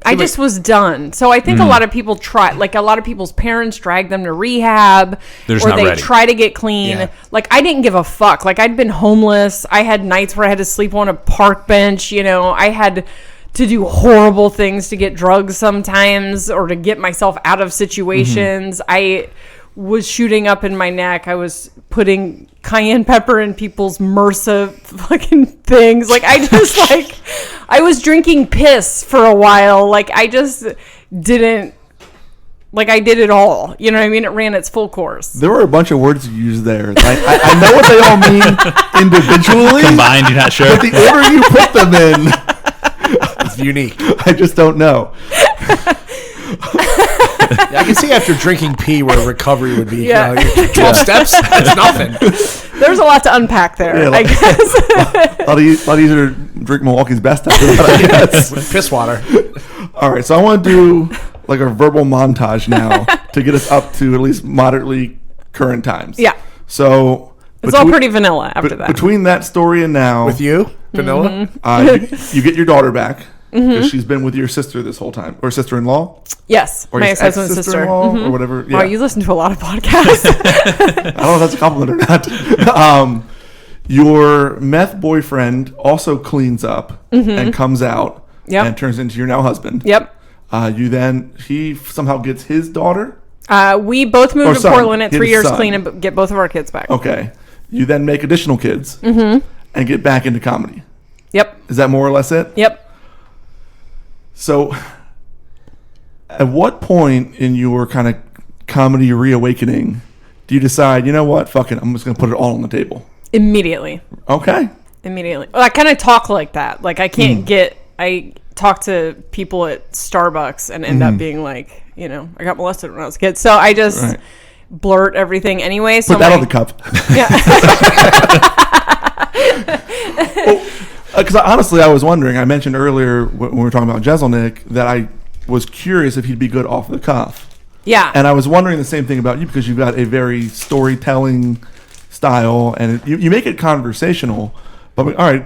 I just was done. So I think a lot of people try, like a lot of people's parents drag them to rehab, or they ready. try to get clean. Yeah. Like I didn't give a fuck. Like I'd been homeless. I had nights where I had to sleep on a park bench. You know, I had to do horrible things to get drugs sometimes or to get myself out of situations. I was shooting up in my neck. I was putting cayenne pepper in people's MRSA fucking things. Like I just like, I was drinking piss for a while. Like I just didn't, like I did it all. You know what I mean? It ran its full course. There were a bunch of words you used there. I know what they all mean individually. Combined, you're not sure? But the order you put them in, It's unique. I just don't know. I can see after drinking pee where recovery would be. Yeah. 12 steps? That's nothing. There's a lot to unpack there, Yeah, I guess. a lot easier to drink Milwaukee's Best after that, I guess. With piss water. All right, so I want to do like a verbal montage now to get us up to at least moderately current times. Yeah. So It's all pretty vanilla after that. Between that story and now, With you, Vanilla? you get your daughter back because she's been with your sister this whole time, or sister-in-law, Yes, or my your ex-husband's sister. ex-sister-in-law, or whatever. Yeah. Wow, you listen to a lot of podcasts. I don't know if that's a compliment or not. Your meth boyfriend also cleans up and comes out and turns into your now husband. Yep. He somehow gets his daughter. We both moved to son. Portland at His 3 years son. clean and get both of our kids back. Okay. You then make additional kids and get back into comedy. Yep. Is that more or less it? Yep. So, at what point in your kind of comedy reawakening do you decide, you know what, fuck it, I'm just going to put it all on the table? Immediately. Okay. Well, I kind of talk like that. Like I can't I talk to people at Starbucks and end up being like, you know, I got molested when I was a kid. So I just blurt everything anyway. So Put that on the cup. Yeah. Because honestly, I was wondering, I mentioned earlier when we were talking about Jeselnik that I was curious if he'd be good off the cuff. Yeah. And I was wondering the same thing about you because you've got a very storytelling style and you make it conversational. But all right,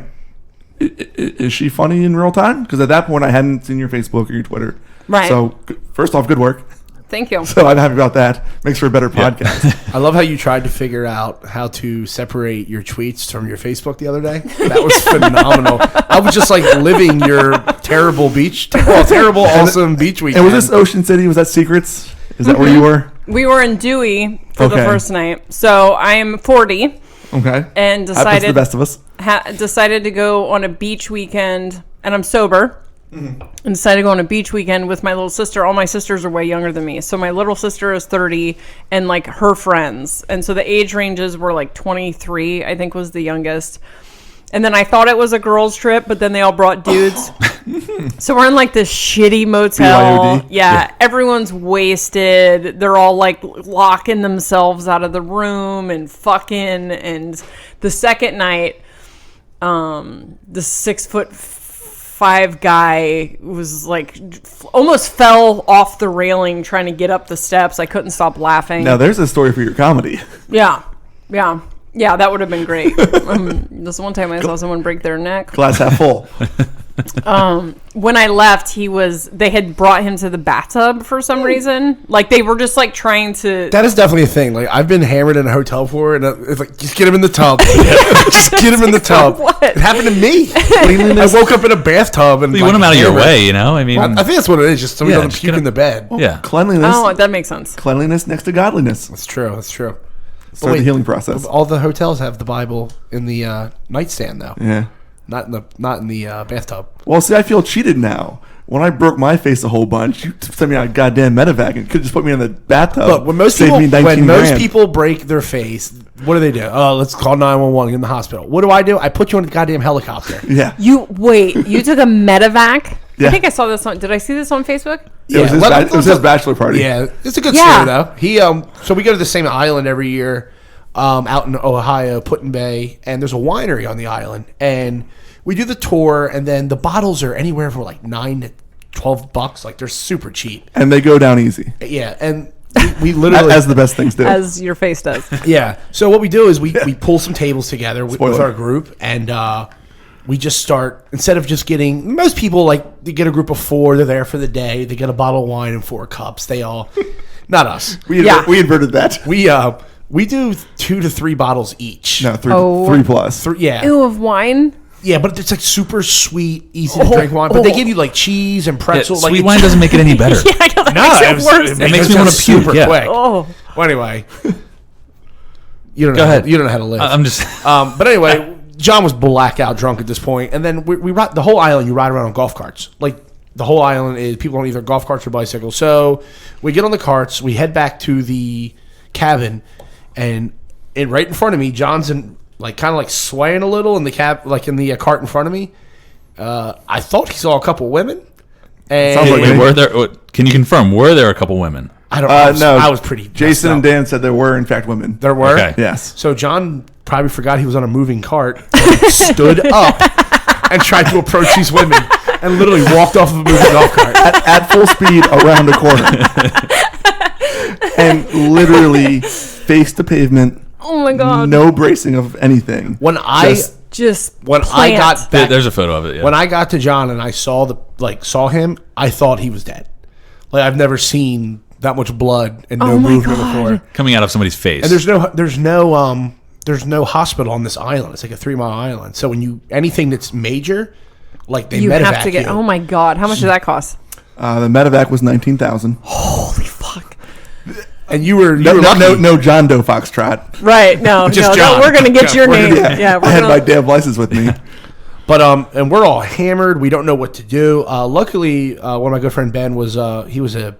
is she funny in real time? Because at that point, I hadn't seen your Facebook or your Twitter. Right. So first off, good work. Thank you. So I'm happy about that. Makes for a better podcast. I love how you tried to figure out how to separate your tweets from your Facebook the other day. That was phenomenal. I was just like living your terrible awesome beach weekend. And was this Ocean City? Was that Secrets? Is that where you were? We were in Dewey for the first night. So I'm 40 Okay. and That's the best of us. decided to go on a beach weekend, and I'm sober. And decided to go on a beach weekend with my little sister. All my sisters are way younger than me. So my little sister is 30 and like her friends. And so the age ranges were like 23, I think was the youngest. And then I thought it was a girls trip, but then they all brought dudes. So we're in like this shitty motel. BYOD? Yeah, everyone's wasted. They're all like locking themselves out of the room and fucking. And the second night, the 6'5" guy was like almost fell off the railing trying to get up the steps. I couldn't stop laughing. Now there's a story for your comedy. Yeah, that would have been great. This one time I saw someone break their neck. Glass half full. When I left, they had brought him to the bathtub for some reason. Like they were just like trying to. That is definitely a thing. Like I've been hammered in a hotel before, and it's like just get him in the tub. Just get him in the tub. What? It happened to me. I woke up in a bathtub and You want him out of your way, you know? I mean, I think that's what it is. Just somebody doesn't just puke get in the bed. yeah. Cleanliness. Oh, that makes sense. Cleanliness next to godliness. That's true. That's true. Start the healing process. All the hotels have the Bible in the nightstand, though. Yeah. Not in the bathtub. Well, see, I feel cheated now. When I broke my face a whole bunch, you sent me on a goddamn medevac and could just put me in the bathtub. But when most saved people, me 19 grand. people break their face, what do? Oh, let's call 911, get in the hospital. What do? I put you in a goddamn helicopter. Yeah. You took a medevac? Yeah. I think I saw this on. Did I see this on Facebook? It was his bachelor party. Yeah, it's a good Yeah. story though. He so we go to the same island every year, out in Ohio, Put-in Bay, and there's a winery on the island, and we do the tour, and then the bottles are anywhere from like $9 to $12. Like they're super cheap. And they go down easy. Yeah, and we literally As the best things do. As your face does. yeah. So what we do is we pull some tables together with Spoiler. our group, and we just start, instead of just getting, most people like they get a group of 4, they're there for the day, they get a bottle of wine and 4 cups. They all, not us. we inverted that. We do 2 to 3 bottles each. No, 3 Oh. plus. Yeah. Ew, of wine? Yeah, but it's like super sweet, easy to drink wine. But they give you like cheese and Yeah, pretzel. like sweet wine doesn't make it any better. Yeah, I know that No, makes it worse. It makes me wanna puke, super yeah. quick. Oh. Well, anyway, you don't Go know. ahead. You don't know how to live. I'm just. But anyway, John was blackout drunk at this point, and then we ride the whole island. You ride around on golf carts. Like the whole island is people on either golf carts or bicycles. So we get on the carts, we head back to the cabin, and right in front of me, John's in kind of swaying a little in the cab, in the cart in front of me. I thought he saw a couple women. And Sounds like Wait, me. were there? Can you confirm? Were there a couple women? I don't know. No. I was pretty. Jason and messed up. Dan said there were, in fact, women. There were. Okay. Yes. So John probably forgot he was on a moving cart, stood up, and tried to approach these women, and literally walked off of a moving golf cart. At full speed around a corner. And literally face to pavement. Oh my God. No bracing of anything. When I got There- back, There's a photo of it. Yeah. when I got to John and I saw him, I thought he was dead. Like I've never seen that much blood and no Oh my movement God. before. Coming out of somebody's face. And there's no hospital on this island. It's like a 3-mile island. So when anything that's major, they You medevac have to get. you. Oh my God. How much did that cost? The medevac was $19,000. Holy fuck. And you were No, lucky. no John Doe Foxtrot. Right. No. Just no, John. we're gonna get your name. Yeah, Yeah. We're I had gonna, my damn license with me. But and we're all hammered. We don't know what to do. Luckily, one of my good friend Ben was he was a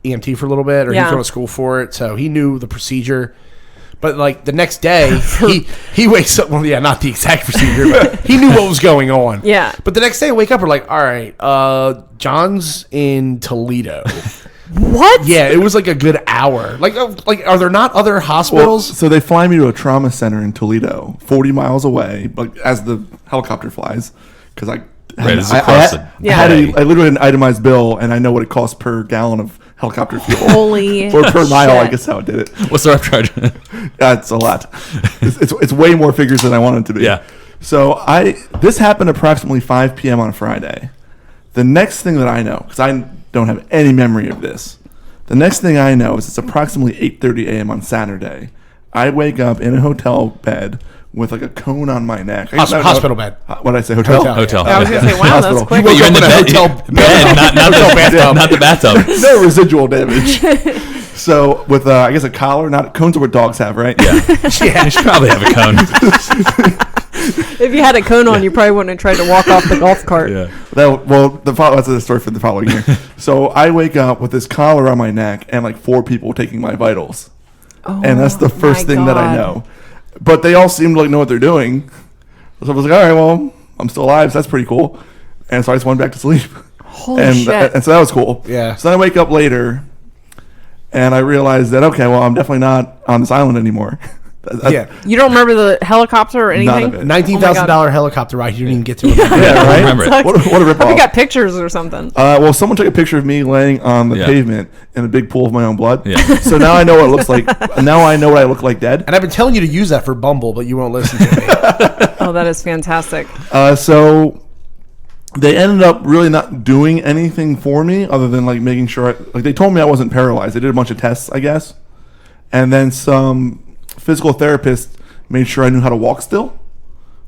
EMT for a little bit, or he was Yeah. going to school for it, so he knew the procedure. But the next day, he wakes up. Well, yeah, not the exact procedure, but he knew what was going on. Yeah. But the next day, I wake up. We're like, all right, John's in Toledo. what? Yeah, it was like a good hour. Are there not other Well, hospitals? so they fly me to a trauma center in Toledo, 40 miles away, as the helicopter flies, because I Right, it's across I the Yeah. I literally had an itemized bill, and I know what it costs per gallon of helicopter fuel. Holy or per mile, I shit. guess how it did it. What's the rough charge? It's a lot. It's way more figures than I wanted it to be. Yeah. So this happened approximately 5 p.m. on Friday. The next thing that I know, because I don't have any memory of this, the next thing I know is it's approximately 8:30 a.m. on Saturday. I wake up in a hotel bed with a cone on my neck. Hospital bed. What did I say? Hotel? Hotel. I was gonna say, wow, Hospital. that's quick. You woke You're in up the in a bed, hotel not the bathtub. No residual damage. So with I guess a collar, not cones are what dogs have, right? Yeah. You should probably have a cone. If you had a cone on, you probably wouldn't have tried to walk off the golf cart. Yeah. That's the story for the following year. So I wake up with this collar on my neck and 4 people taking my vitals, and that's the first my thing that I God. know. But they all seem to know what they're doing. So I was like, all right, well, I'm still alive, so that's pretty cool. And so I just went back to sleep. Holy shit. And so that was cool. Yeah. So then I wake up later, and I realized that, okay, well, I'm definitely not on this island anymore. Yeah. You don't remember the helicopter or anything? None of it. $19,000 helicopter ride. You didn't even get to it. Yeah, right? remember it. What a We ripoff. got pictures or something. Well, someone took a picture of me laying on the Yeah. pavement in a big pool of my own blood. Yeah. So now I know what it looks like. Now I know what I look like dead. And I've been telling you to use that for Bumble, but you won't listen to me. Oh, that is fantastic. So they ended up really not doing anything for me other than like making sure they told me I wasn't paralyzed. They did a bunch of tests, I guess. And then some physical therapist made sure I knew how to walk still,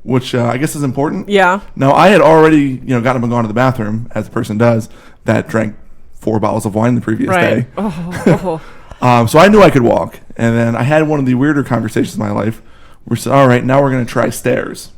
which I guess is important. Yeah. Now, I had already, gotten up and gone to the bathroom, as a person does, that drank 4 bottles of wine the previous day. Oh. So I knew I could walk. And then I had one of the weirder conversations in my life where we said, all right, now we're going to try stairs.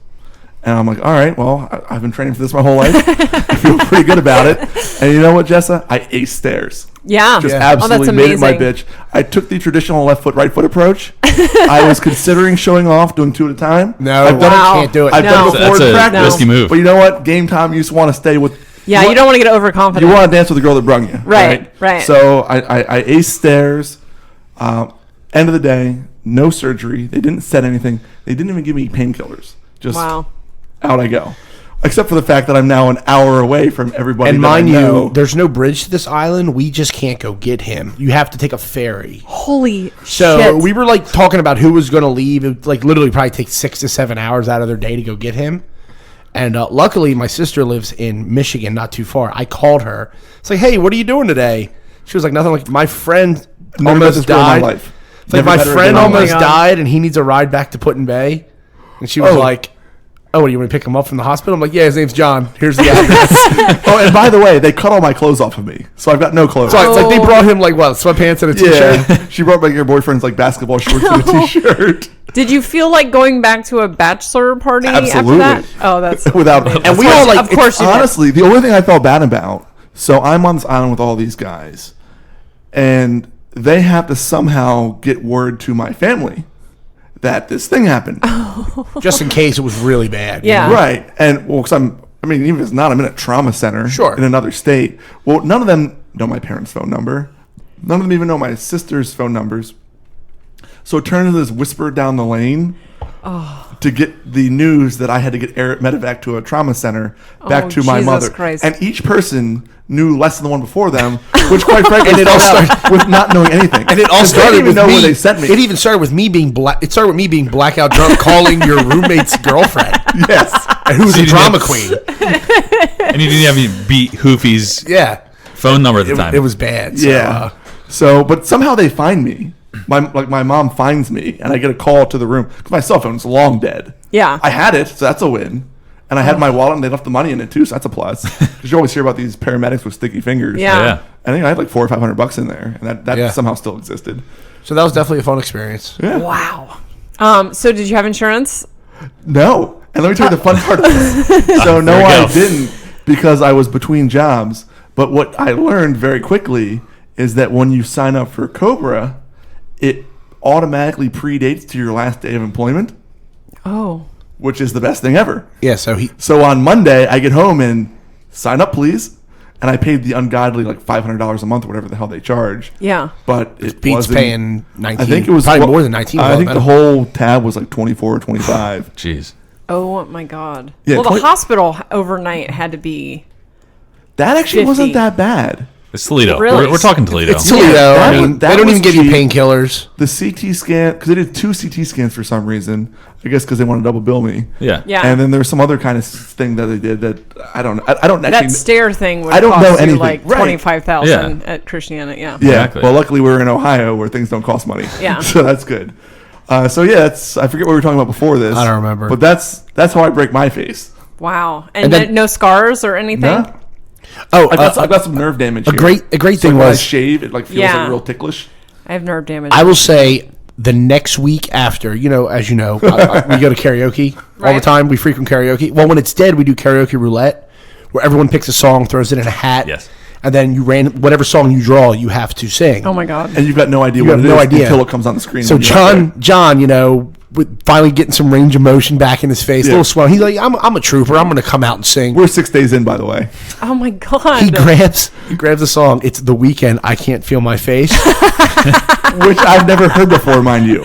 And I'm like, all right, well, I've been training for this my whole life. I feel pretty good about it. And you know what, Jessa? I aced stairs. Yeah. Just Oh, absolutely that's made it my amazing. bitch. I took the traditional left foot, right foot approach. I was considering showing off, doing 2 at a time. No, I've done Wow. I can't do it. I've done it No. before That's in a practice. risky move. But you know what? Game time, you just want to stay with. Yeah, you don't want to get overconfident. You want to dance with the girl that brung you. Right. So I aced stairs. End of the day, no surgery. They didn't set anything. They didn't even give me painkillers. Just Wow. out I go. Except for the fact that I'm now an hour away from everybody. And that mind I know. you, there's no bridge to this island. We just can't go get him. You have to take a ferry. Holy So shit. we were like talking about who was going to leave. It like literally probably take 6 to 7 hours out of their day to go get him. And luckily, my sister lives in Michigan, not too far. I called her. It's like, hey, what are you doing today? She was like, nothing. Like my friend Never met almost this girl in my died. life. It's like Never my met her friend again. almost Oh my God. died, and he needs a ride back to Put-in-Bay. And she was Oh. like, oh, you want to pick him up from the hospital? I'm like, yeah, his name's John. Here's the address. Oh, and by the way, they cut all my clothes off of me, so I've got no clothes. So it's like they Oh. brought him like what, sweatpants and a t-shirt? Yeah, she brought back your boyfriend's like basketball shorts and a t-shirt. Did you feel like going back to a bachelor party Absolutely. after that? Oh, that's Without, And we all like, of course you did. honestly, the only thing I felt bad about. So I'm on this island with all these guys, and they have to somehow get word to my family that this thing happened. just in case it was really bad. you Yeah. know? Right. And well, because even if it's not, I'm in a trauma center Sure. in another state. Well, none of them know my parents' phone number. None of them even know my sister's phone numbers. So it turned into this whisper down the lane to get the news that I had to get medevac to a trauma center back Oh, to my Jesus mother. Christ. And each person knew less than the one before them, which quite frankly, And it all started out with not knowing anything. And it all 'Cause they started didn't with even know me. where they sent me. It even started with me being It started with me being blackout drunk, calling your roommate's girlfriend, Yes. and who's So a you drama didn't- queen. And you didn't have any beat Hoofy's Yeah, phone number at the time. it was bad. So, Yeah. So, but somehow they find me. My mom finds me, and I get a call to the room because my cell phone's long dead. Yeah. I had it, so that's a win. And I had my wallet, and they left the money in it too, so that's a plus. Because you always hear about these paramedics with sticky fingers. Yeah. Yeah. I think I had like $400 or $500 in there, and that Yeah. somehow still existed. so that was definitely a fun experience. Yeah. Wow. So did you have insurance? No. And let me tell you the fun part of this. So no, There we I go. didn't because I was between jobs. But what I learned very quickly is that when you sign up for Cobra, it automatically predates to your last day of employment, Oh. which is the best thing ever. Yeah, so he So on Monday, I get home and sign up, please. And I paid the ungodly like $500 a month or whatever the hell they charge. Yeah. But it beats wasn't, paying 19. I think it was probably more than 19. I think well, the whole tab was like 24 or 25. Jeez. Oh my God. Yeah, well, the 20 hospital overnight had to be. That actually 50. wasn't that bad. It's Toledo. Really? We're talking Toledo. it's Toledo. that I was- mean, that they don't was even give you cheap. painkillers. The CT scan, because they did 2 CT scans for some reason. I guess because they want to double bill me. yeah. Yeah. And then there was some other kind of thing that they did that I don't know. I don't actually. That stair thing would I don't cost know you anything. like Right. 25,000 at Christiana. Yeah. Yeah. Exactly. Well, luckily we're in Ohio where things don't cost money. Yeah. So that's good. So yeah, that's I forget what we were talking about before this. I don't remember. But that's how I break my face. Wow. And And, then- no scars or anything? No? Oh, I've got some nerve damage. a here. great So thing when I was shave, it like feels Yeah. like real ticklish. I have nerve damage. I will say the next week after, as you know, we go to karaoke all the Right. time. We frequent karaoke. Well, when it's dead, we do karaoke roulette, where everyone picks a song, throws it in a hat, Yes. and then whatever song you draw, you have to sing. oh my God. And you've got no idea You what have it no is idea. until it comes on the screen. So when you get John, with finally getting some range of motion back in his face, a Yeah. little swell. He's like, I'm a trooper. I'm going to come out and sing. there. We're 6 days in, by the way. Oh my God. He grabs the song. It's The Weeknd. I Can't Feel My Face. Which I've never heard before, mind you.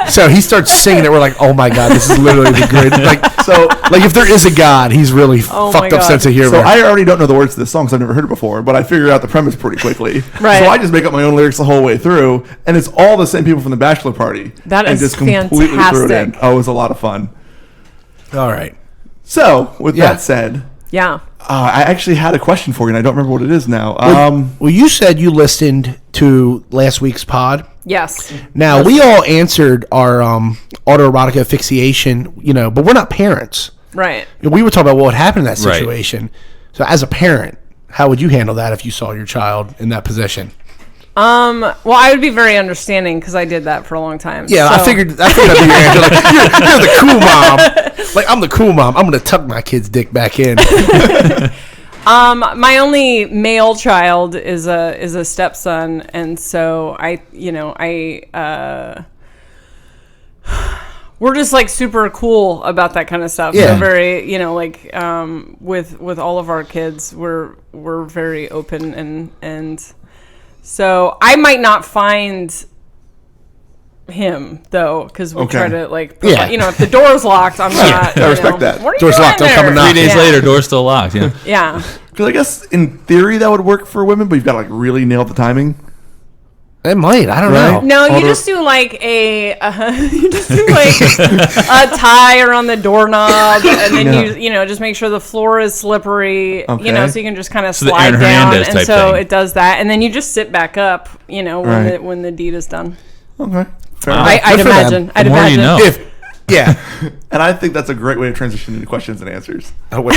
So he starts singing it. We're like, oh my God, this is literally the greatest. Like if there is a God, he's really Oh fucked my up God. sense of humor. So I already don't know the words to this song because I've never heard it before, but I figured out the premise pretty quickly. Right. So I just make up my own lyrics the whole way through, and it's all the same people from the bachelor party. That and is just completely threw it in. fantastic. Oh, it was a lot of fun. All right. So with Yeah. that said, Yeah. I actually had a question for you, and I don't remember what it is now. Well, you said you listened to last week's pod. Yes. Now, we all answered our autoerotic asphyxiation, but we're not parents. Right. We were talking about what would happen in that situation. Right. So as a parent, how would you handle that if you saw your child in that position? Well, I would be very understanding because I did that for a long time. Yeah, so. I figured that'd be your answer. Like, you're the cool mom. Like, I'm the cool mom. I'm going to tuck my kid's dick back in. My only male child is a stepson, and so we're just like super cool about that kind of stuff. Yeah. So very, with all of our kids, we're very open and so I might not find him though because we try to if the door's locked, I'm not. I respect that. Door's locked. I'm coming out. 3 days later, door's still locked. Yeah. Yeah. Because I guess in theory that would work for women, but you've got to like really nail the timing. It might. I don't know. No, you just do like a tie around the doorknob, and then you just make sure the floor is slippery. Okay. So you can just kind of slide down, and so it does that, and then you just sit back up. When the deed is done. Okay. I'd imagine. The more you know. Yeah. And I think that's a great way to transition into questions and answers. I'm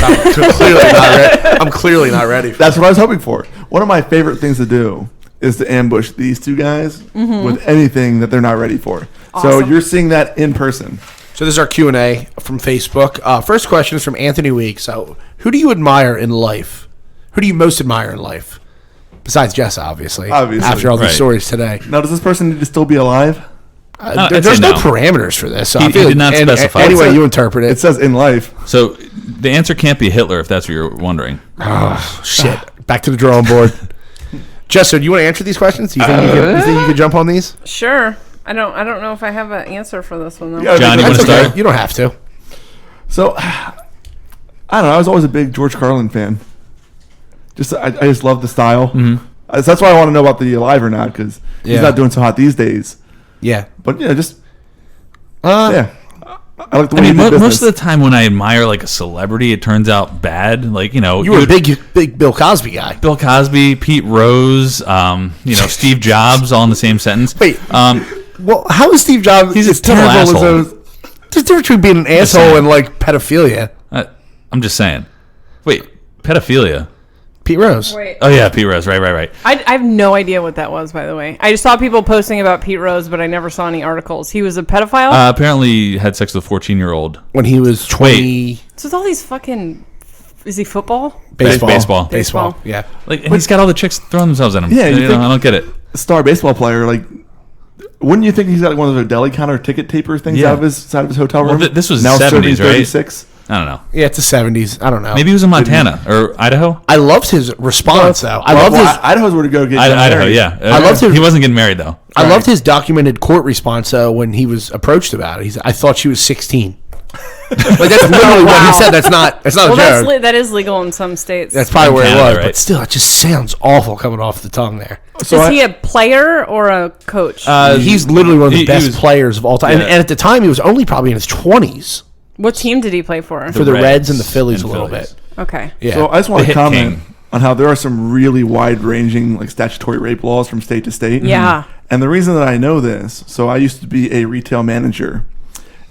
clearly not ready. That's what I was hoping for. One of my favorite things to do is to ambush these two guys with anything that they're not ready for. Awesome. So you're seeing that in person. So this is our Q&A from Facebook. First question is from Anthony Week. So who do you admire in life? Who do you most admire in life? Besides Jessa, obviously. After all these stories today. Now, does this person need to still be alive? There's no parameters for this. So he did not specify. Anyway, you interpret it. It says in life. So the answer can't be Hitler if that's what you're wondering. Oh, shit. Back to the drawing board. Jessa, do you want to answer these questions? Do you think you could jump on these? Sure. I don't know if I have an answer for this one though. Yeah, John, you want to start? You don't have to. So, I don't know. I was always a big George Carlin fan. I just love the style. Mm-hmm. That's why I want to know about the alive or not because he's not doing so hot these days. Yeah, but I like the way most of the time when I admire like a celebrity, it turns out bad. Like you were a big Bill Cosby guy. Bill Cosby, Pete Rose, Steve Jobs, all in the same sentence. Wait, well, how is Steve Jobs? He's a terrible asshole. There's a difference between being an asshole and like pedophilia. I'm just saying. Wait, pedophilia. Pete Rose. Wait. Oh yeah, Pete Rose. Right. I have no idea what that was, by the way. I just saw people posting about Pete Rose, but I never saw any articles. He was a pedophile. Apparently, had sex with a 14-year-old when he was 20. So with all these fucking, is he football? Baseball. Yeah. And he's got all the chicks throwing themselves at him. Yeah, I don't get it. Star baseball player, wouldn't you think he's got one of those deli counter ticket taper things out of his hotel room? Well, this was now 70s, right? 36. I don't know. Yeah, it's the 70s. I don't know. Maybe he was in Montana or Idaho. I loved his response, though. Idaho's where to go get Idaho, married. yeah. I loved he wasn't getting married, though. I loved his documented court response, though, when he was approached about it. He said, I thought she was 16. That's literally what he said. That's not a joke. That is legal in some states. That's probably where it was. Right? But still, it just sounds awful coming off the tongue there. So is he a player or a coach? He's literally one of the best players of all time. Yeah. And at the time, he was only probably in his 20s. What team did he play for? For the Reds and the Phillies a little bit. Okay. Yeah. So I just want to comment on how there are some really wide-ranging statutory rape laws from state to state. Yeah. And the reason that I know this, so I used to be a retail manager.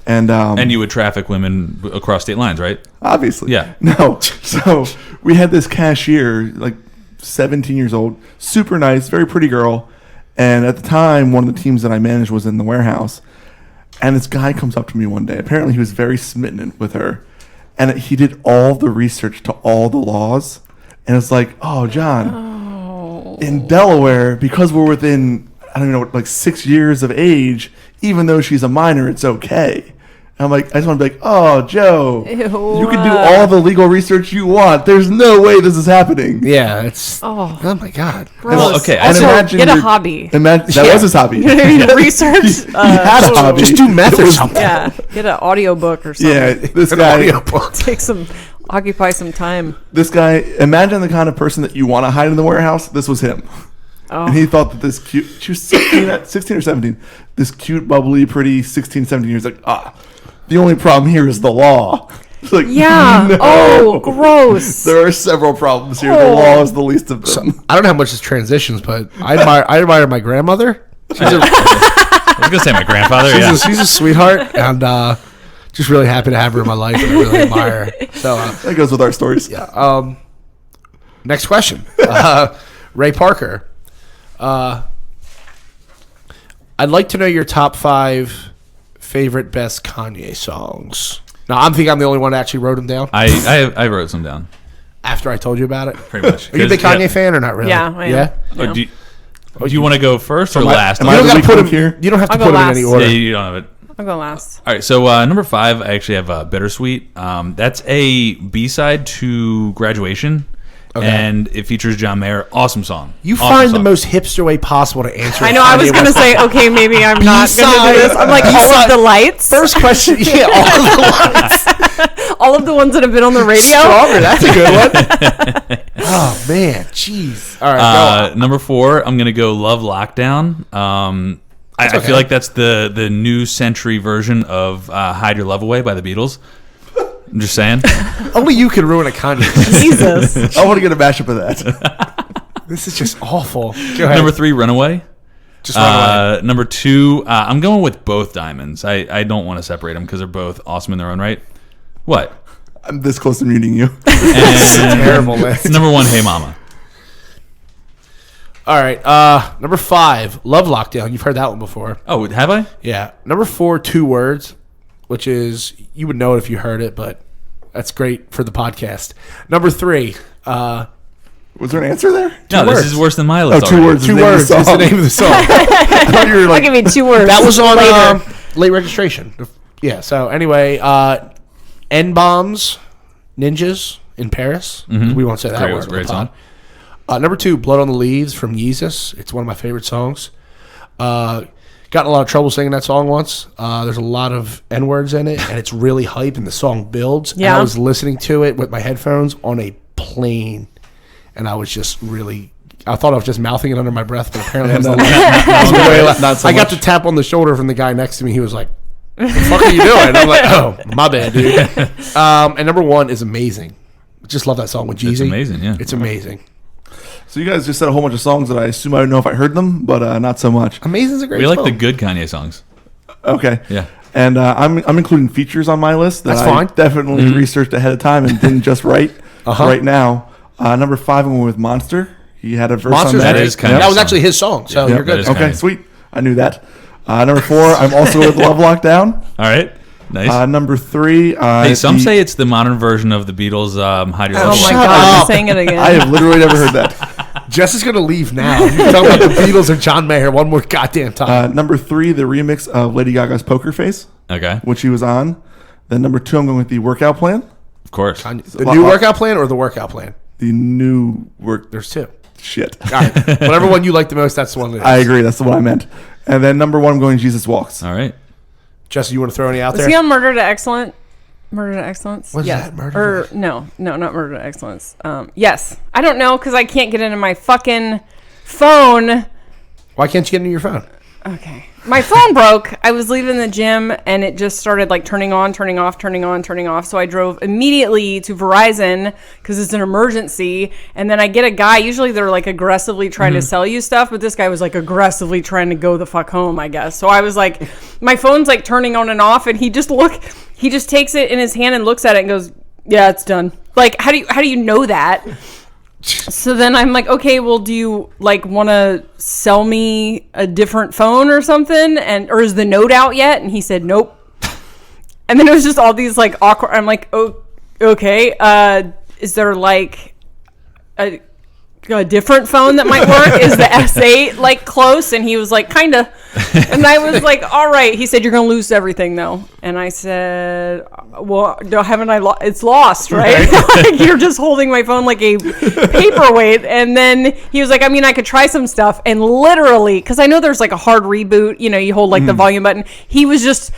And you would traffic women across state lines, right? Obviously. Yeah. No. So we had this cashier, 17 years old, super nice, very pretty girl. And at the time, one of the teams that I managed was in the warehouse. And this guy comes up to me one day. Apparently, he was very smitten with her. And he did all the research to all the laws. And it's like, oh, John, in Delaware, because we're within, 6 years of age, even though she's a minor, it's okay. And I'm like, I just want to be like, oh, Joe, you can do all the legal research you want. There's no way this is happening. Yeah, it's, oh my God. Well, okay. Also, get a hobby. That was his hobby. Research. He had a hobby. Just do meth or something. Yeah, get an audiobook or something. Yeah, this guy. Occupy some time. This guy, imagine the kind of person that you want to hide in the warehouse. This was him. Oh. And he thought that this cute, she was 16 or 17, this cute, bubbly, pretty 16, 17 years, the only problem here is the law. It's like, Yeah. no. Oh, gross. There are several problems here. The Oh. law is the least of them. I don't know how much this transitions, but I admire my grandmother. I was gonna say my grandfather. Yeah. She's a sweetheart, and just really happy to have her in my life. And I really admire her. So That goes with our stories. yeah. Next question, Ray Parker. I'd like to know your top 5 favorite best Kanye songs. Now I'm thinking I'm the only one that actually wrote them down. I wrote some down. After I told you about it, Pretty much. are you a big Kanye fan or not really? Yeah, I am. Yeah. Oh, do you want to go first or Am I- last? am You I don't the got to weak put link them here? You don't have to I'll put go them in last. any order. Yeah, you don't have it. I'll go last. All right, so number 5, I actually have Bittersweet. That's a B-side to Graduation, and it features John Mayer. Awesome song. You Awesome find the song. most hipster way possible to answer. I know. I was Kanye gonna West. say, okay, maybe I'm not gonna do this. I'm like all B-side. of the lights, First question. Yeah, all of the ones. all of the ones that have been on the radio. Stronger. That's a good one. Oh man, jeez. All right, go. Number 4, I'm gonna go Love Lockdown. I okay. feel like that's the new century version of Hide Your Love Away by the Beatles. I'm just saying. Only you can ruin a Kanye. Jesus. I want to get a mashup of that. This is just awful. Go ahead. Number 3, Runaway. Just run away. Number 2, I'm going with both Diamonds. I don't want to separate them because they're both awesome in their own right. What? I'm this close to muting you. And Terrible list. number 1, Hey Mama. All right. Number 5, Love Lockdown. You've heard that one before. Oh, have I? Yeah. Number 4, 2 Words, which is you would know it if you heard it, but that's great for the podcast. Number 3, Was there an answer there? No, words. this is worse than my Oh, list. 2 already. words. 2 Words is the name of the song. I thought you were I'll like, give you 2 words. That was on later. late registration. Yeah. So anyway, N-Bombs, Ninjas in Paris. We won't say that Great- word. on the great pod. song. Number 2, Blood on the Leaves from Yeezus. It's one of my favorite songs. Got in a lot of trouble singing that song once. There's a lot of N-words in it, and it's really hype, and the song builds. Yeah. And I was listening to it with my headphones on a plane, and I was just really... I thought I was just mouthing it under my breath, but apparently I was not so I got much. the tap on the shoulder from the guy next to me. He was like, "What the fuck are you doing?" And I'm like, "Oh, my bad, dude." And number 1 is Amazing. Just love that song with Jeezy. It's amazing, yeah. It's amazing. so you guys just said a whole bunch of songs that I assume I don't know if I heard them, but not so much. Amazing's a great We like song. the good Kanye songs. Okay. Yeah. And I'm including features on my list that That's I fine. definitely researched ahead of time and didn't just write right now. Number 5, I'm going with Monster. He had a verse Monsters. on that. That is kind That of was actually his song, so Yeah, you're that good. is Okay, Kanye. sweet. I knew that. Number 4, I'm also with Love Lockdown. All right. Nice. Number 3, hey, some say it's the modern version of the Beatles' Hide Your Oh Love my Away. god, up. I'm saying it again. I have literally never heard that. Jess is going to leave now. You can talk about the Beatles or John Mayer one more goddamn time. Number 3, the remix of Lady Gaga's Poker Face, Okay. which he was on. Then number 2, I'm going with the Workout Plan. Of course. The new workout plan or the workout plan? The new work. There's 2. Shit. All right. Whatever one you like the most, that's the one. That is. I agree. That's the one I meant. And then number 1, I'm going Jesus Walks. All right. Jesse, you want to throw any out Was there? he on Murder to Excellence? Murder to Excellence? What's yes. that? Murder to No, not Murder to Excellence. Yes. I don't know because I can't get into my fucking phone. Why can't you get into your phone? Okay. My phone broke. I was leaving the gym and it just started like turning on, turning off, turning on, turning off. So I drove immediately to Verizon because it's an emergency. And then I get a guy, usually they're like aggressively trying to sell you stuff, but this guy was like aggressively trying to go the fuck home, I guess. So I was like, my phone's like turning on and off and he just takes it in his hand and looks at it and goes, "Yeah, it's done." Like, how do you know that? So then I'm like, okay, well, do you like want to sell me a different phone or something? Or is the note out yet? And he said, nope. And then it was just all these like awkward. I'm like, oh, okay. Is there like a different phone that might work? Is the S8 like close? And he was like, kinda. And I was like, all right. He said, you're gonna lose everything though. And I said, well, haven't I? It's lost, right? Like, you're just holding my phone like a paperweight. And then he was like, I mean, I could try some stuff. And literally, because I know there's like a hard reboot. You know, you hold like the volume button. He was just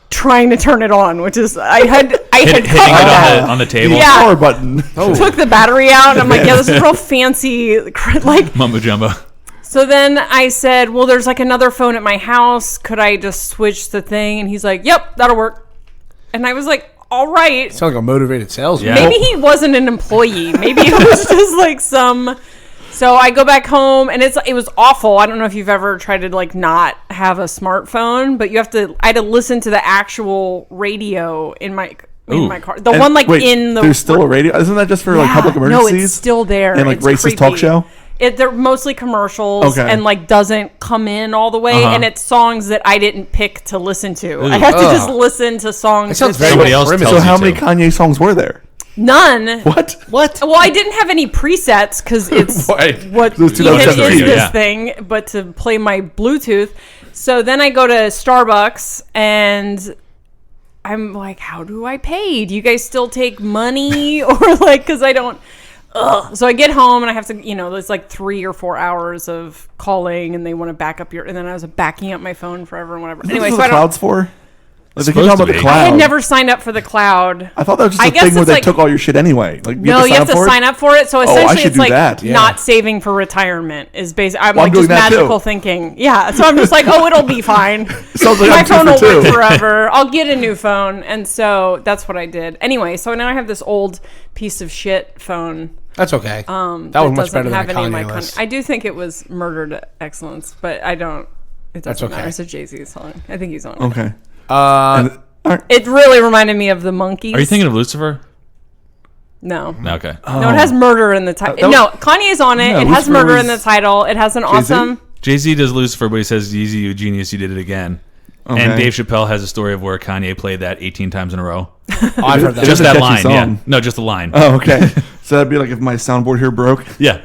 trying to turn it on, which is I had Hitting covered that. it on the table. Yeah. Power button. Took the battery out. I'm like, yeah, this is real fancy. Like, Mumbo jumbo. so then I said, well, there's like another phone at my house. Could I just switch the thing? And he's like, yep, that'll work. And I was like, all right. Sounds like a motivated salesman. Yeah. Maybe he wasn't an employee. Maybe it was just like some. So I go back home and it was awful. I don't know if you've ever tried to like not have a smartphone, but I had to listen to the actual radio in my car. The one like wait, in the. There's still a radio. Isn't that just for like public emergencies? No, it's still there. And like It's racist creepy. talk show. They're mostly commercials and like doesn't come in all the way, and it's songs that I didn't pick to listen to. I have to just listen to songs. It sounds that very Somebody else primitive. tells So how you many to. Kanye songs were there? None. What? Well, I didn't have any presets because it's Right. what It was he is 2007, this yeah. thing, but to play my Bluetooth. So then I go to Starbucks and I'm like, how do I pay? Do you guys still take money? Or like, because I don't. Ugh. So I get home and I have to, there's like 3 or 4 hours of calling and they want to back up and then I was backing up my phone forever and whatever. Anyway, Is so the I don't. cloud's for? Like, they keep Supposed talking about to the be. cloud. I had never signed up for the cloud. I thought that was just I a guess thing where it's they like- took all your shit anyway. Like, No, you have to sign up for it. So essentially, I should it's do like that, yeah. not saving for retirement is basically. I'm Well, I'm like just doing that too. magical thinking. Yeah, so I'm just like, oh, it'll be fine. Sounds like My I'm two phone for will work two. forever. I'll get a new phone, and so that's what I did. Anyway, so now I have this old piece of shit phone. That's okay. That was much doesn't better than have a any of my Kanye list. I do think it was murdered excellence, but I don't. It That's doesn't okay. matter. It's a Jay-Z song. I think he's on it. Okay. It really reminded me of the Monkees. Are you thinking of Lucifer? No. No, okay. No, it has murder in the title. that was- No, Kanye's on it. No, It has Lucifer murder was in the title. It has an awesome. Jay-Z does Lucifer, but he says, Yeezy, you genius, you did it again. Okay. And Dave Chappelle has a story of where Kanye played that 18 times in a row. Oh, I've heard that. It Just is a that catchy line, song. yeah. No, just the line. Oh, okay. So that'd be like if my soundboard here broke. Yeah.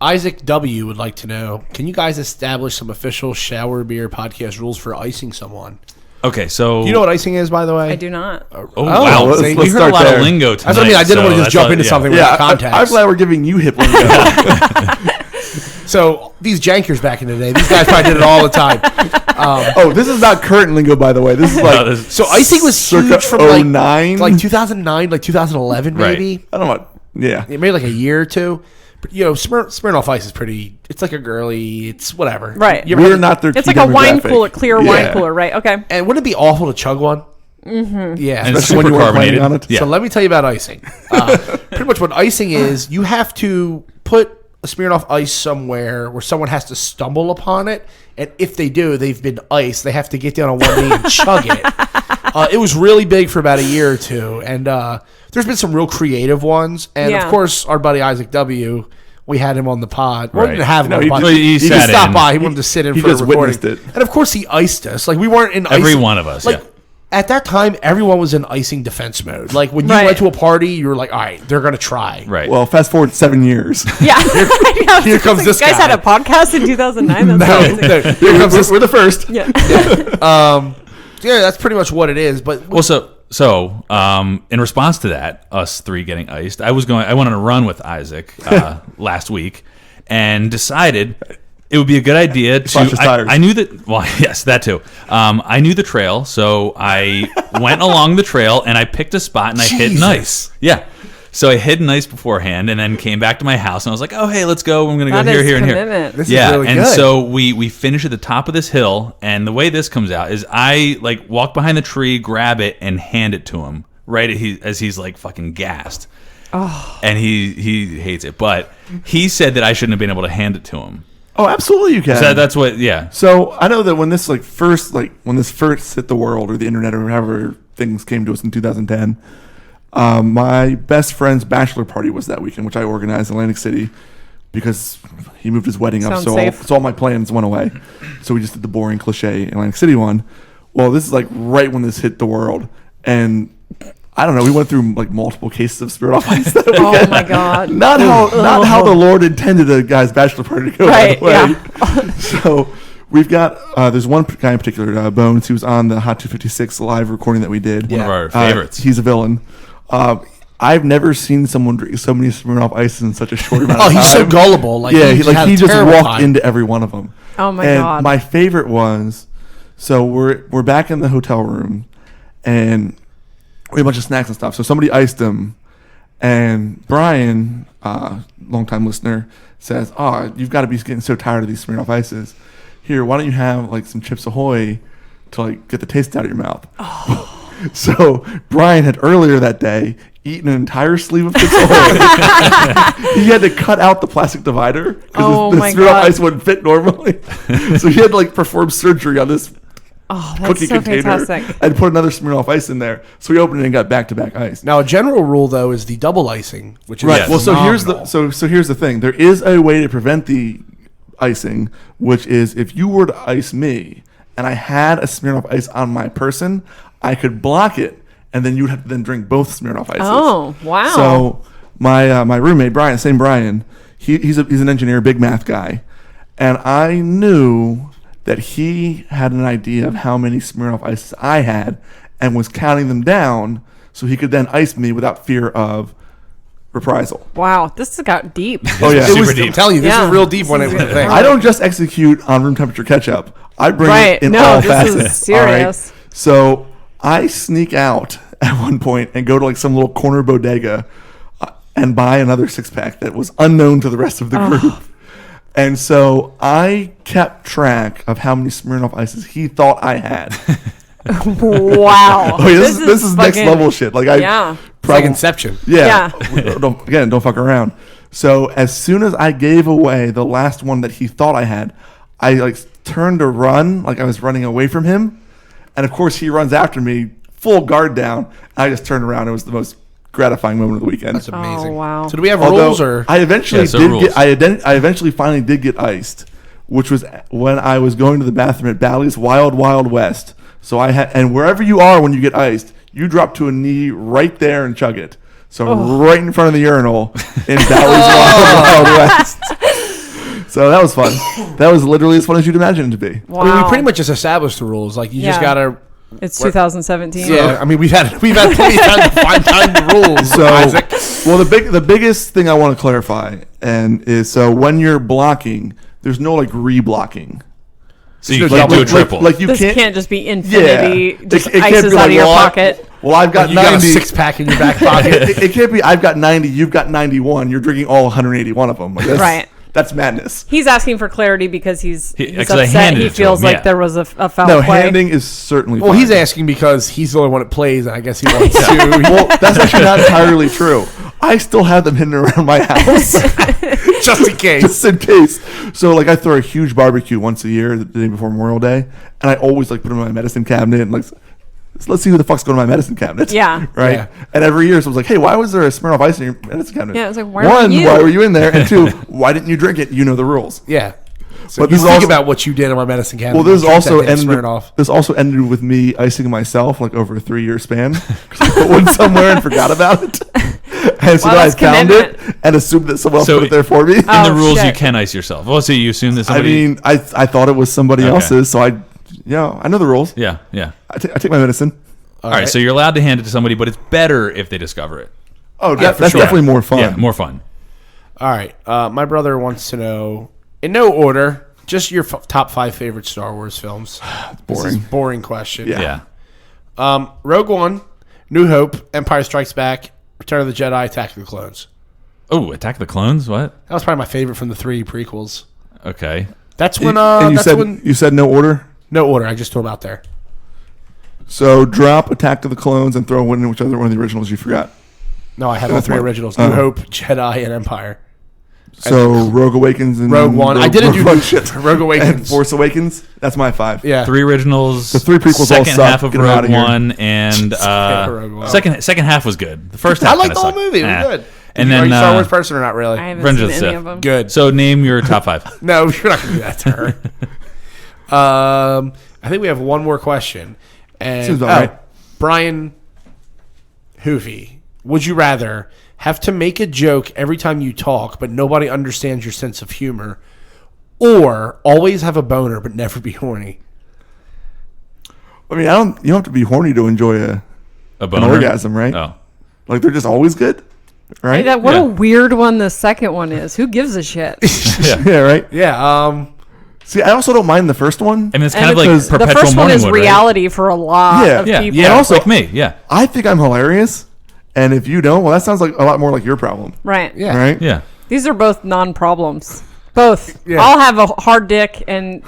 Isaac W. would like to know, can you guys establish some official shower beer podcast rules for icing someone? Okay, so... Do you know what icing is, by the way? I do not. Oh, wow. let's- we let's heard a start lot there. of lingo tonight. That's what I mean. I didn't want to so just jump that's into yeah. something Yeah, without context. I'm glad we're giving you hip lingo. So these jankers back in the day, these guys probably did it all the time. Oh, this is not current lingo, by the way. This is like No, this- So icing was circa huge from 09? like 2009, like 2011, Right. maybe. I don't know. Yeah. Maybe like a year or two. But Smirnoff Ice is pretty. It's like a girly. It's whatever. Right. You ever We're had- not their It's key like a wine demographic. cooler, clear Yeah. wine cooler, right? Okay. And wouldn't it be awful to chug one? Mm-hmm. Yeah. And it's Especially when super you weren't carbonated. planning on it. Yeah. So let me tell you about icing. Pretty much what icing is, you have to put a Smirnoff Ice somewhere where someone has to stumble upon it, and if they do, they've been iced. They have to get down on one knee and chug it. It was really big for about a year or two, and there's been some real creative ones. And Yeah. of course, our buddy Isaac W., we had him on the pod. Well, we Right. didn't have him No, on he the pod. just- he He sat just stopped in. by. He wanted to sit in He for a just recording. witnessed it. And of course, he iced us. Like, we weren't in Every icing. one of us, Like, yeah. at that time, everyone was in icing defense mode. Like, when you Right. went to a party, you were like, all right, they're going to try. Right. Well, fast forward 7 years. Yeah. Here comes this You guys guy. had a podcast in 2009? That's amazing. Here comes this. We're the first. Yeah. Yeah, that's pretty much what it is. But Well, so in response to that, us three getting iced, I went on a run with Isaac last week, and decided it would be a good idea to. Flash his tires. I knew that. Well, yes, that too. I knew the trail, so I went along the trail and I picked a spot and I hit Jesus. nice. Yeah. So I hid nice beforehand, and then came back to my house, and I was like, "Oh, hey, let's go. I'm going to go That here, is here, and here." commitment. This is Yeah, really and good. so we finish at the top of this hill, and the way this comes out is I like walk behind the tree, grab it, and hand it to him right as he's like fucking gassed. Oh. And he hates it, but he said that I shouldn't have been able to hand it to him. Oh, absolutely you can. So that's what, yeah. So I know that when this first hit the world or the internet or however things came to us in 2010, my best friend's bachelor party was that weekend, which I organized in Atlantic City because he moved his wedding up, Sounds so safe. all my plans went away. So we just did the boring cliche Atlantic City one. Well, this is like right when this hit the world, and I don't know. We went through like multiple cases of Spirit off Ice. Oh my God. Not how the Lord intended a guy's bachelor party to go. Right, By the way. So we've got there's one guy in particular, Bones, who was on the Hot 256 live recording that we did. One of our favorites. He's a villain. I've never seen someone drink so many Smirnoff Ices in such a short amount of oh, time. he's so gullible. Like, Yeah, had he a just terrible walked time. into every one of them. Oh my and God. my favorite was, so we're back in the hotel room, and we have a bunch of snacks and stuff. So somebody iced him, and Brian, longtime listener, says, "Oh, you've got to be getting so tired of these Smirnoff Ices. Here, why don't you have like some Chips Ahoy to like get the taste out of your mouth?" So Brian had earlier that day eaten an entire sleeve of Fitz-Oil. He had to cut out the plastic divider because the Smirnoff Ice wouldn't fit normally. So he had to like perform surgery on this cookie so container fantastic. and put another Smirnoff Ice in there. So he opened it and got back-to-back ice. Now, a general rule though is the double icing, which is Right. Well, so phenomenal. here's the thing. There is a way to prevent the icing, which is if you were to ice me and I had a Smirnoff Ice on my person, I could block it, and then you would have to then drink both Smirnoff Ices. Oh, wow. So my roommate Brian, same Brian, he's an engineer, big math guy, and I knew that he had an idea of how many Smirnoff Ices I had and was counting them down so he could then ice me without fear of reprisal. Wow, this has got deep. Oh yeah, Super deep. I'm telling you, this Yeah. is real deep when it was a thing. I don't just execute on room temperature ketchup. I bring Right. it in No, all this facets. is serious. All right? So I sneak out at one point and go to like some little corner bodega and buy another 6-pack that was unknown to the rest of the group. And so I kept track of how many Smirnoff Ices he thought I had. Wow. Oh, yeah, this is next fucking- level shit. Like Yeah. It's like Inception. Yeah. Don't fuck around. So as soon as I gave away the last one that he thought I had, I like turned to run, like I was running away from him, and of course he runs after me, full guard down. I just turned around. It was the most gratifying moment of the weekend. That's amazing. Oh, wow. So do we have Although rules or? I eventually Yeah, so did rules. get. I eventually finally did get iced, which was when I was going to the bathroom at Bally's Wild Wild West. So I had, and wherever you are when you get iced, you drop to a knee right there and chug it. So right in front of the urinal in Bally's Wild Wild West. So that was fun. That was literally as fun as you'd imagine it to be. Wow. I mean, we pretty much just established the rules. Like you just Yeah. gotta. It's 2017. Yeah, I mean we've had plenty of time to find the rules. So, Isaac. well, the biggest thing I want to clarify is so when you're blocking, there's no like re-blocking. So you Like- can't do a like- triple. Like you This can't. can't just be infinity. Just It can't ices be out like, of your well, pocket. Well, I've got You got a 90. 6-pack in your back pocket. It can't be. I've got 90. You've got 91. You're drinking all 181 of them. Like, that's, Right. That's madness. He's asking for clarity because he's 'cause I upset. handed He it to feels him, like yeah. there was a foul No, play. handing is certainly. Well, fine. he's asking because he's the only one that plays, and I guess he wants to. Well, that's actually not entirely true. I still have them hidden around my house. just in case. Just in case. So like I throw a huge barbecue once a year, the day before Memorial Day, and I always like put them in my medicine cabinet and like let's see who the fuck's going to my medicine cabinet. Yeah. Right. Yeah. And every year someone's like, hey, why was there a Smirnoff Ice in your medicine cabinet? Yeah, it's like, where one, were you? why were you in there? And two, why didn't you drink it? You know the rules. Yeah. So But you this is think also- about what you did in my medicine cabinet. Well, this You drink also that damn ended. Smirnoff. This also ended with me icing myself like over a 3-year span because I put one somewhere and forgot about it, and so Wow, then I that's found it commitment. and assumed that someone else So put it there for me. In the Oh, rules, you shit. can ice yourself. Oh, so you assume that I somebody... mean, I thought it was somebody Okay. else's, so I know the rules. Yeah, yeah. I take my medicine. All right, so you're allowed to hand it to somebody, but it's better if they discover it. Oh, Yeah, for that's sure. definitely more fun. Yeah, more fun. All right. My brother wants to know, in no order, just your top 5 favorite Star Wars films. This is boring. a boring question. Yeah. Yeah. Rogue One, New Hope, Empire Strikes Back, Return of the Jedi, Attack of the Clones. Oh, Attack of the Clones? What? That was probably my favorite from the 3 prequels. Okay. That's when. And you That's said when. you said no order. No order. I just threw them out there. So drop Attack of the Clones and throw in whichever one of the originals you forgot. No, I had all That's 3 fine. originals: New Hope, Jedi, and Empire. So Rogue Awakens and Rogue One. I didn't do Rogue shit. Rogue Awakens. And Force Awakens. That's my 5. Yeah. 3 originals. The 3 prequels all second suck. half of Get 'em outta Rogue here. One, and Rogue One. second half was good. The first half I liked kinda the whole sucked. movie. It was Eh. good. And Are then you a Star Wars person or not really? I haven't Revenge of seen the any Sith. of them. Good. So name your top 5. No, you're not going to do that to her. I think we have one more question. And, Seems about right. Brian Hoovy, would you rather have to make a joke every time you talk, but nobody understands your sense of humor, or always have a boner but never be horny? I mean, you don't have to be horny to enjoy an boner? orgasm, right? Oh. Like they're just always good, right? What Yeah. a weird one the second one is. Who gives a shit? Yeah, right. Yeah. See, I also don't mind the first one. I mean, it's And kind of like because perpetual the first one morning is wood, right? reality for a lot Yeah. of Yeah, people. yeah. And also- like me, yeah. I think I'm hilarious, and if you don't, well, that sounds like a lot more like your problem, Right. Yeah. right? Yeah. These are both non-problems. Both. Yeah. I'll have a hard dick and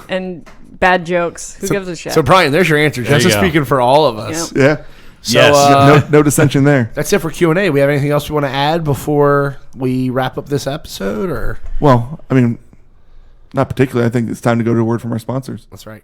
bad jokes. Who gives a shit? So, Brian, there's your answer. There Just you go. speaking for all of us. Yep. Yeah. So, Yes. No dissension there. that's it for Q&A. We have anything else we want to add before we wrap up this episode? Or Well, I mean, not particularly. I think it's time to go to a word from our sponsors. that's right.